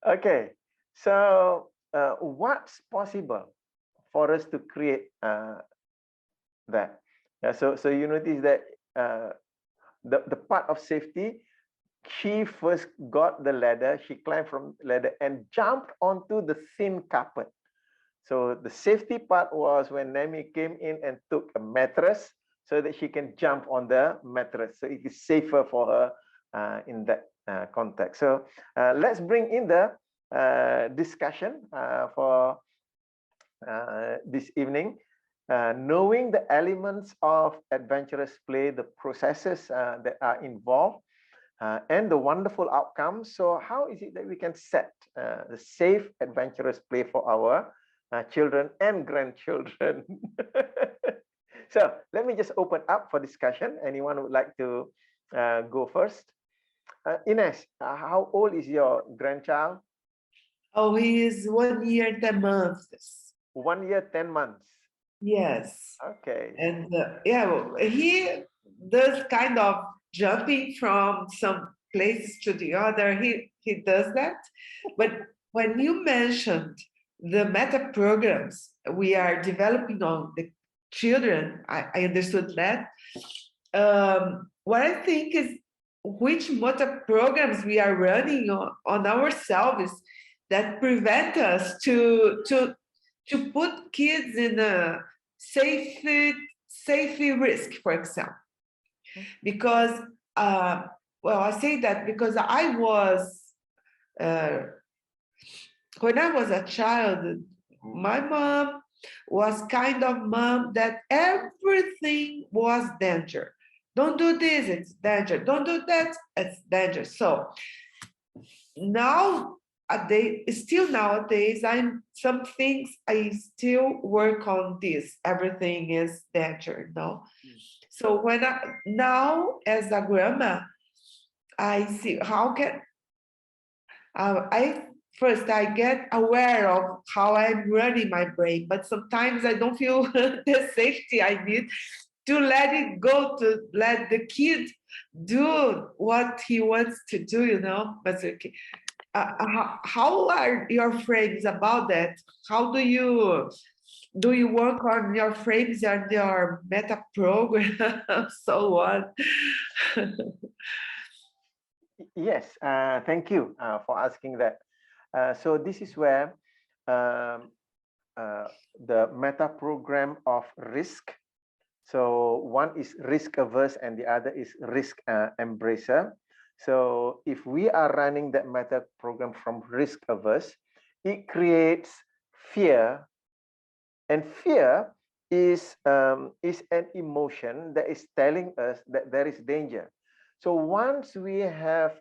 Okay, so what's possible for us to create that? So you notice that the part of safety, she first got the ladder, she climbed from the ladder and jumped onto the thin carpet. So the safety part was when Nami came in and took a mattress so that she can jump on the mattress. So it is safer for her in that context. So let's bring in the discussion for this evening. Knowing the elements of adventurous play, the processes that are involved, and the wonderful outcomes. So how is it that we can set the safe adventurous play for our children and grandchildren? So let me just open up for discussion. Anyone would like to go first? Ines, how old is your grandchild? Oh, he is 1 year, 10 months. 1 year, 10 months. Yes. Okay. And yeah, he does kind of jumping from some place to the other. He does that. But when you mentioned the meta programs we are developing on the children, I understood that. What I think is which meta programs we are running on ourselves that prevent us to put kids in a safety risk, for example. Because, well, I say that because I was when I was a child, my mom was kind of mom that everything was danger. Don't do this, it's danger. Don't do that, it's danger. So still nowadays, some things I still work on this. Everything is danger, no? So now as a grandma, I see how can I get aware of how I'm running my brain, but sometimes I don't feel the safety I need to let it go, to let the kid do what he wants to do, you know. But okay. How are your frames about that? How do you work on your frames and your meta program, so on? Yes, thank you for asking that. So this is where the meta program of risk. So one is risk averse and the other is risk embracer. So if we are running that meta program from risk averse, it creates fear, and fear is an emotion that is telling us that there is danger. So once we have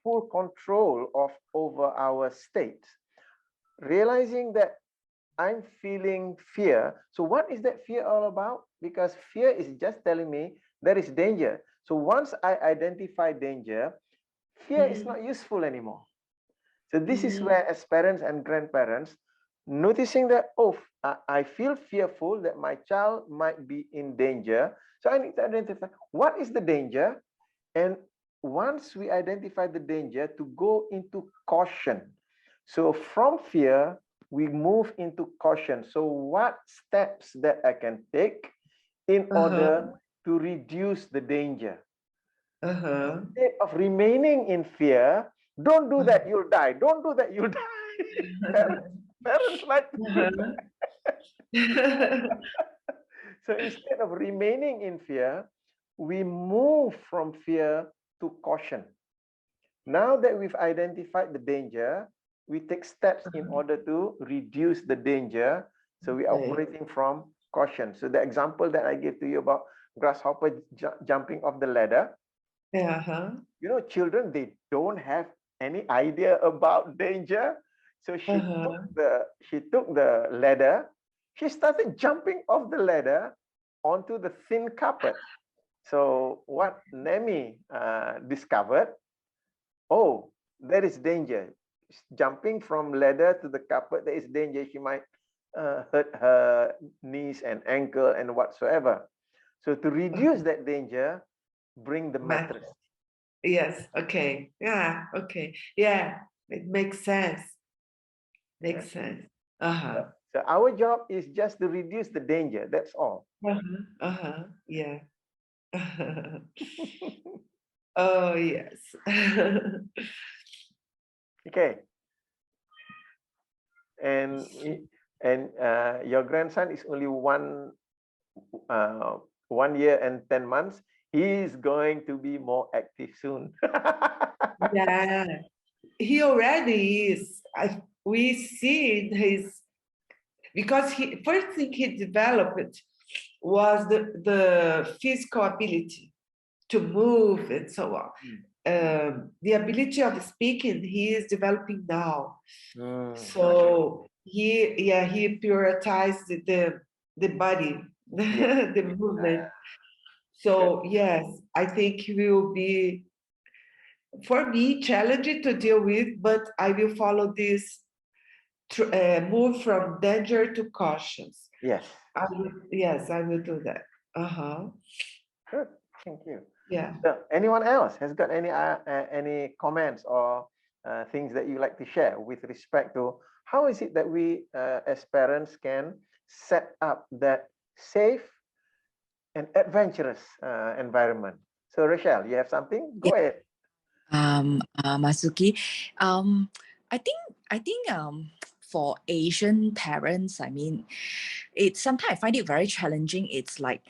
full control over our state, realizing that I'm feeling fear. So what is that fear all about? Because fear is just telling me there is danger. So once I identify danger, fear is not useful anymore. So this is where, as parents and grandparents, noticing that, oh, I feel fearful that my child might be in danger. So I need to identify what is the danger. And once we identify the danger, to go into caution. So from fear, we move into caution. So what steps that I can take in order to reduce the danger? Instead of remaining in fear, don't do that, you'll die. Don't do that, you'll die. Parents like to do that. So instead of remaining in fear, we move from fear to caution. Now that we've identified the danger, we take steps in order to reduce the danger. So we are operating from caution. So the example that I gave to you about grasshopper jumping off the ladder, you know, children, they don't have any idea about danger. So she took the ladder, she started jumping off the ladder onto the thin carpet. So what Nemi discovered, oh, there is danger. Jumping from ladder to the carpet, there is danger. She might hurt her knees and ankle and whatsoever. So to reduce that danger, bring the mattress. Yes. Okay. Yeah. Okay. Yeah. It makes sense. Makes sense. So our job is just to reduce the danger. That's all. Yeah. Oh yes. Okay. And your grandson is only 1 year and 10 months. He is going to be more active soon. Yeah, he already is. We see his, because first thing he developed was the physical ability to move and so on. The ability of speaking, he is developing now. So he prioritized the body, the movement. So yes, I think he will be, for me, challenging to deal with, but I will follow this move from danger to cautious. Yes. I will do that. Good. Thank you. Yeah. So anyone else has got any comments or things that you like to share with respect to how is it that we as parents can set up that safe and adventurous environment? So Rochelle, you have something? Go ahead. Marzuki, I think for Asian parents, I mean, sometimes I find it very challenging. It's like,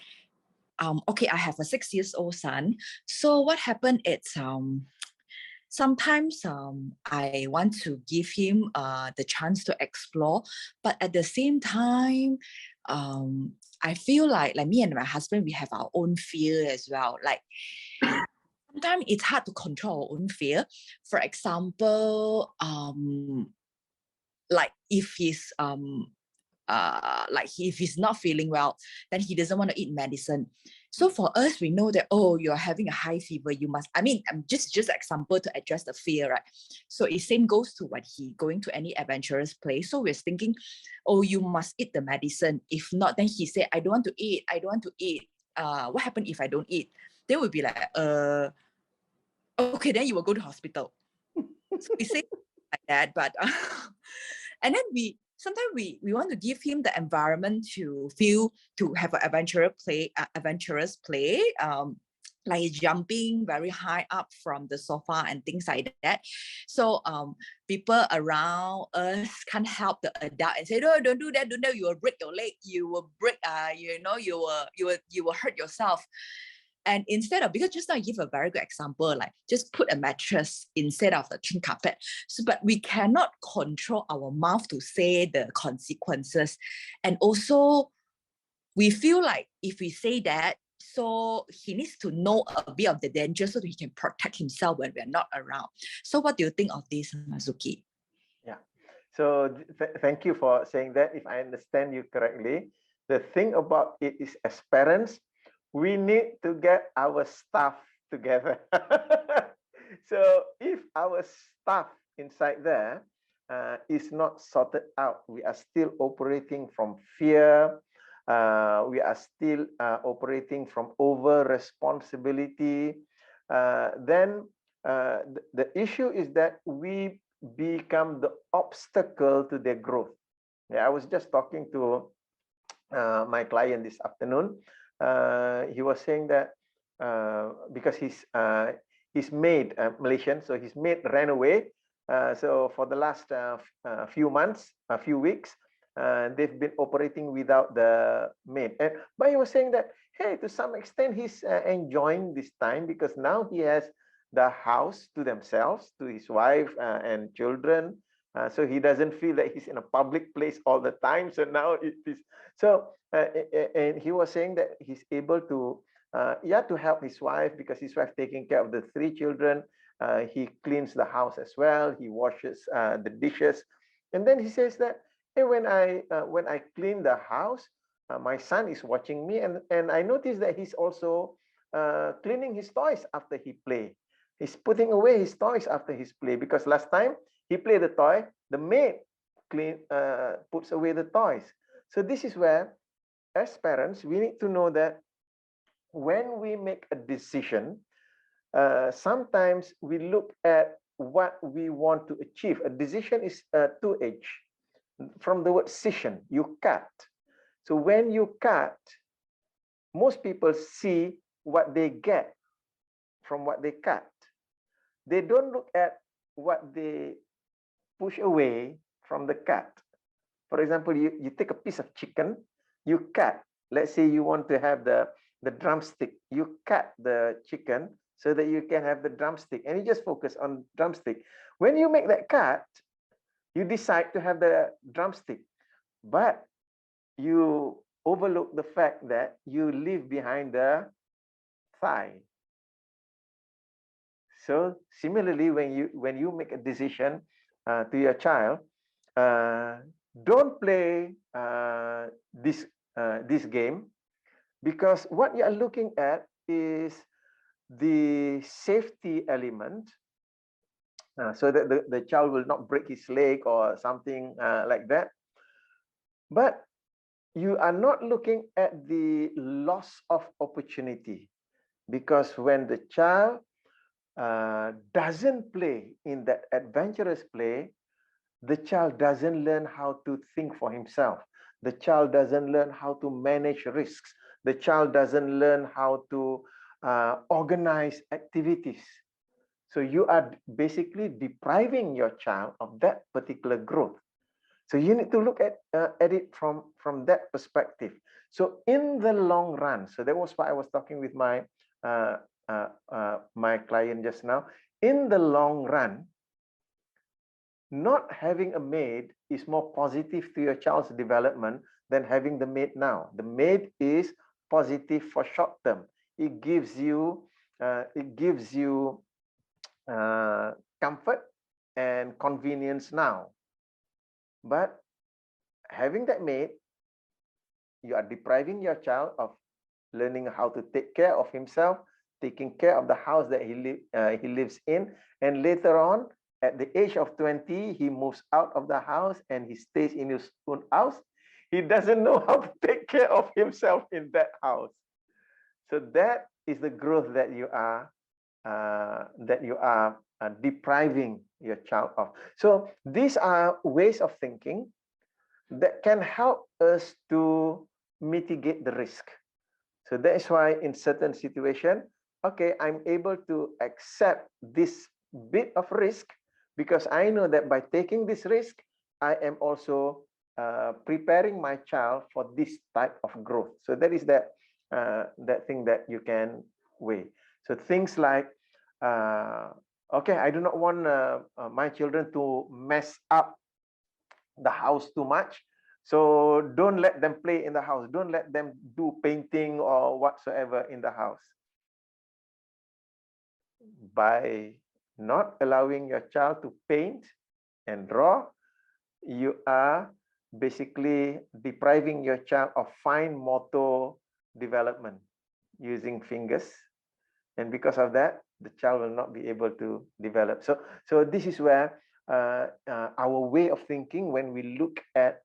okay, I have a 6-year-old son. So what happened? It's sometimes I want to give him the chance to explore, but at the same time, I feel like me and my husband, we have our own fear as well. Like sometimes it's hard to control our own fear. For example, like if he's if he's not feeling well, then he doesn't want to eat medicine. So for us, we know that, oh, you're having a high fever, you must, just example to address the fear, right? So it same goes to when he going to any adventurous place. So we're thinking, oh, you must eat the medicine. If not, then he said, I don't want to eat. What happens if I don't eat? They will be like, okay, then you will go to hospital. So we say like that, but and then sometimes we want to give him the environment to have an adventurous play, like jumping very high up from the sofa and things like that. So people around us can't help the adult and say, no, don't do that, you will break your leg, you will break, you will hurt yourself. And instead of, because just now I give a very good example, like just put a mattress instead of the clean carpet. So, but we cannot control our mouth to say the consequences. And also, we feel like if we say that, so he needs to know a bit of the danger so that he can protect himself when we're not around. So what do you think of this, Marzuki? Yeah. So thank you for saying that. If I understand you correctly, the thing about it is, as parents, we need to get our stuff together. So if our stuff inside there is not sorted out, we are still operating from fear. We are still operating from over responsibility. Then the issue is that we become the obstacle to their growth. Yeah, I was just talking to my client this afternoon. He was saying that because his maid, Malaysian, so his maid ran away. So for the last few weeks, they've been operating without the maid. But he was saying that, hey, to some extent, he's enjoying this time because now he has the house to themselves, to his wife and children. So he doesn't feel that he's in a public place all the time. So now it is. So and he was saying that he's able to to help his wife, because his wife taking care of the 3 children. He cleans the house as well. He washes the dishes. And then he says that, hey, when I clean the house, my son is watching me, and I noticed that he's also cleaning his toys after he play. He's putting away his toys after his play, because last time he played the toy, the maid puts away the toys. So this is where, as parents, we need to know that when we make a decision, sometimes we look at what we want to achieve. A decision is two-edged. From the word scission, you cut. So when you cut, most people see what they get from what they cut. They don't look at what they push away from the cut. For example, you take a piece of chicken, you cut. Let's say you want to have the drumstick. You cut the chicken so that you can have the drumstick, and you just focus on drumstick. When you make that cut, you decide to have the drumstick, but you overlook the fact that you leave behind the thigh. So similarly, when you make a decision to your child, don't play this game, because what you are looking at is the safety element, so that the child will not break his leg or something like that. But you are not looking at the loss of opportunity, because when the child doesn't play in that adventurous play, the child doesn't learn how to think for himself. The child doesn't learn how to manage risks. The child doesn't learn how to organize activities. So you are basically depriving your child of that particular growth. So you need to look at it from that perspective. So in the long run, so that was what I was talking with my my client just now. in the long run, not having a maid is more positive to your child's development than having the maid now. The maid is positive for short term. It gives you comfort and convenience now. But having that maid, you are depriving your child of learning how to take care of himself, taking care of the house that he lives in, and later on, at the age of 20, he moves out of the house and he stays in his own house. He doesn't know how to take care of himself in that house. So that is the growth that you are depriving your child of. So these are ways of thinking that can help us to mitigate the risk. So that is why in certain situations, okay, I'm able to accept this bit of risk because I know that by taking this risk, I am also preparing my child for this type of growth. So that is that thing that you can weigh. So things like, okay, I do not want my children to mess up the house too much. So don't let them play in the house. Don't let them do painting or whatsoever in the house. By not allowing your child to paint and draw, you are basically depriving your child of fine motor development using fingers. And because of that, the child will not be able to develop. So this is where our way of thinking, when we look at,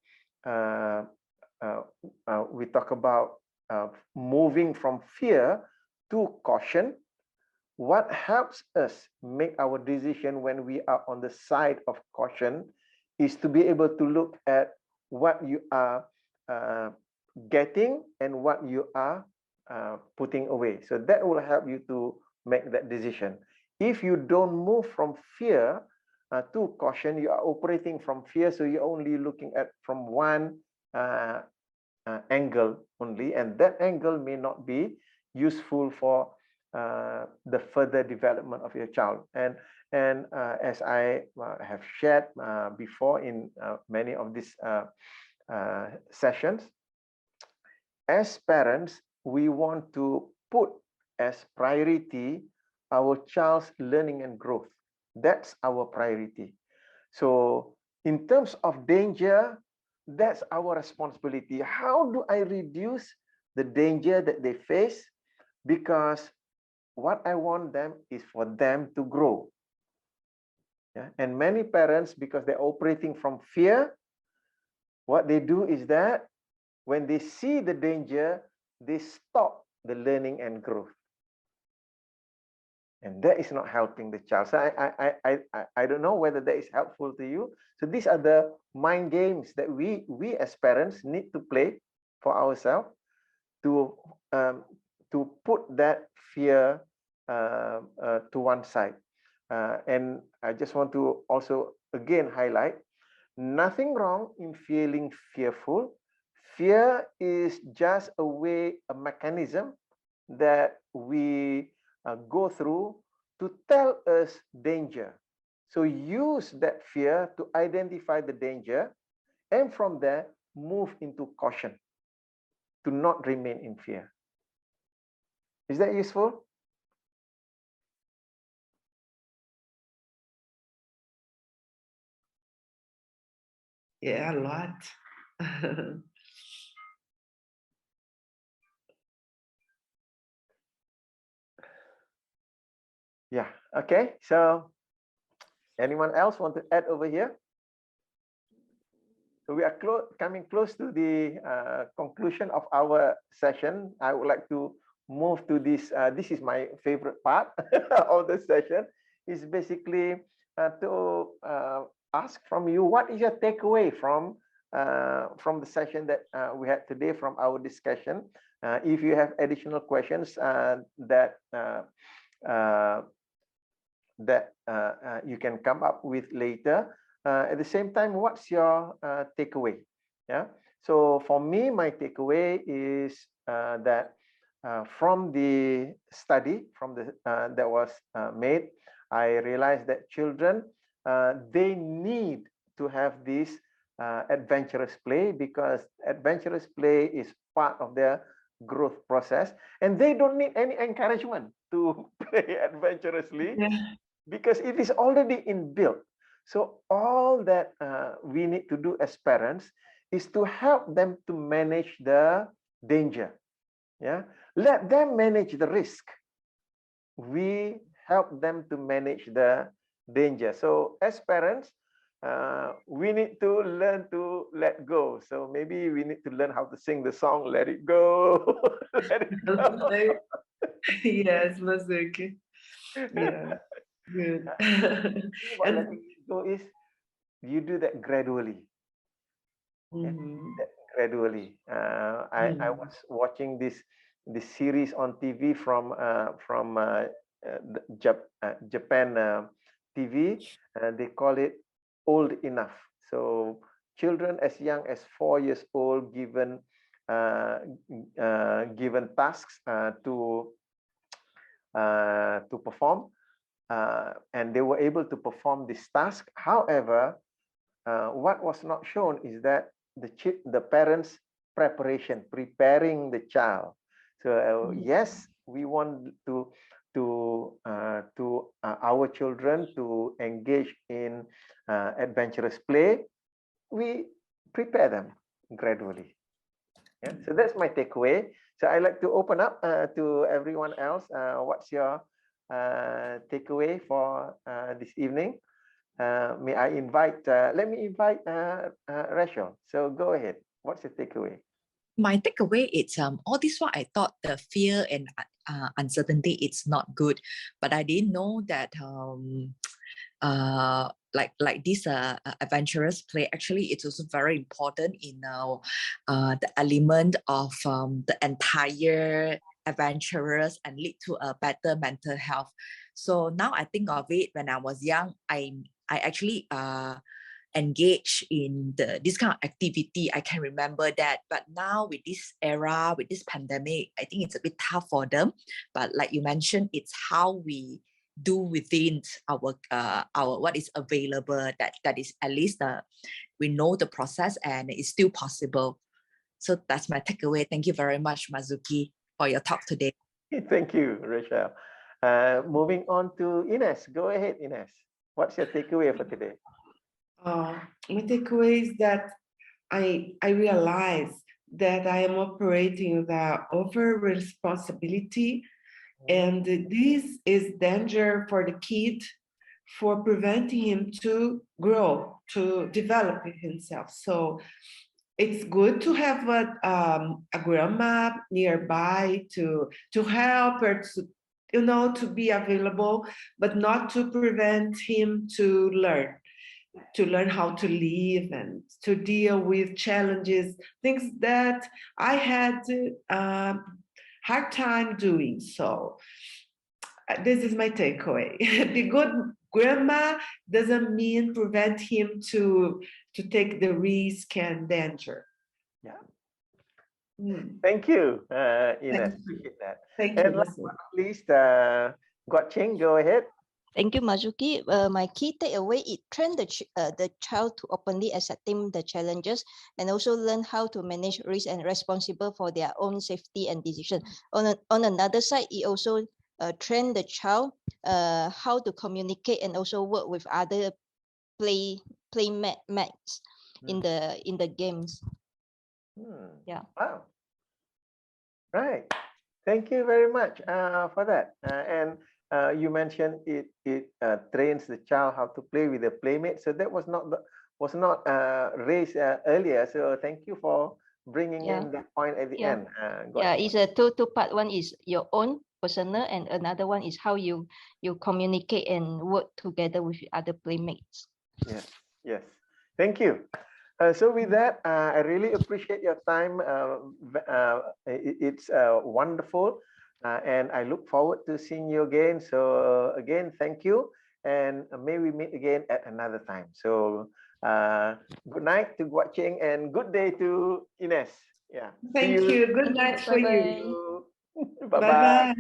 we talk about moving from fear to caution. What helps us make our decision when we are on the side of caution is to be able to look at what you are getting and what you are putting away. So that will help you to make that decision. If you don't move from fear to caution, you are operating from fear, so you're only looking at from one angle only, and that angle may not be useful for the further development of your child. And as I have shared before in many of these sessions, as parents, we want to put as priority our child's learning and growth. That's our priority. So in terms of danger, that's our responsibility. How do I reduce the danger that they face? Because what I want them is for them to grow. Yeah? And many parents, because they're operating from fear, what they do is that when they see the danger, they stop the learning and growth. And that is not helping the child. So I don't know whether that is helpful to you. So these are the mind games that we as parents need to play for ourselves to put that fear to one side. And I just want to also again highlight, nothing wrong in feeling fearful. Fear is just a mechanism that we go through to tell us danger. So use that fear to identify the danger, and from there move into caution to not remain in fear. Is that useful? Yeah, a lot. Yeah, okay. So anyone else want to add over here? So we are coming close to the conclusion of our session. I would like to move to this. This is my favorite part of the session. Is basically to ask from you, what is your takeaway from the session that we had today, from our discussion? If you have additional questions that you can come up with later. At the same time, what's your takeaway? Yeah. So for me, my takeaway is that from the study that was made, I realized that children, they need to have this adventurous play, because adventurous play is part of their growth process, and they don't need any encouragement to play adventurously, because it is already inbuilt. So all that we need to do as parents is to help them to manage the danger. Yeah, let them manage the risk. We help them to manage the danger. So as parents, we need to learn to let go. So maybe we need to learn how to sing the song, Let It Go. Let it go. Yes, Marzuki. Yeah, good. What And letting go is, you do that gradually. Gradually. I was watching this series on TV from Japan TV. They call it Old Enough. So children as young as 4 years old given tasks to perform, and they were able to perform this task. However, what was not shown is that the parents' preparing the child. So yes, we want to our children to engage in adventurous play. We prepare them gradually. Yeah, so that's my takeaway. So I like to open up to everyone else. What's your takeaway for this evening? May I invite, let me invite Rachel. So go ahead. What's your takeaway? My takeaway is all this while I thought the fear and uncertainty it's not good, but I didn't know that like this adventurous play, actually it's also very important in the element of the entire adventurous and lead to a better mental health. So now I think of it, when I was young, I actually engage in this kind of activity. I can remember that, but now with this era, with this pandemic, I think it's a bit tough for them. But like you mentioned, it's how we do within our what is available, that is at least we know the process and it's still possible. So that's my takeaway. Thank you very much, Marzuki, for your talk today. Thank you, Rachel. Moving on to Ines. Go ahead, Ines. What's your takeaway for today? My takeaway is that I realize that I am operating with over responsibility, and this is danger for the kid, for preventing him to grow, to develop himself. So it's good to have a grandma nearby to help her, to be available, but not to prevent him to learn how to live and to deal with challenges, things that I had hard time doing. So this is my takeaway. The good grandma doesn't mean prevent him to take the risk and danger. Yeah. Thank you, Ines. Appreciate that. Thank and you. last but not least, Guat-Ching, go ahead. Thank you, Marzuki. My key takeaway is train the child to openly accepting the challenges and also learn how to manage risk and responsible for their own safety and decision. On another side, it also train the child how to communicate and also work with other playmates in the games. Yeah. Wow. Right. Thank you very much for that. And you mentioned it trains the child how to play with the playmate. So that was not raised earlier. So thank you for bringing in that point at the end. It's a two part. One is your own personal, and another one is how you communicate and work together with other playmates. Yes. Thank you. So with that, I really appreciate your time. It's wonderful. And I look forward to seeing you again. So again, thank you. And may we meet again at another time. So good night to Guat-Ching and good day to Ines. Yeah. Thank you. Good night for you. Bye-bye.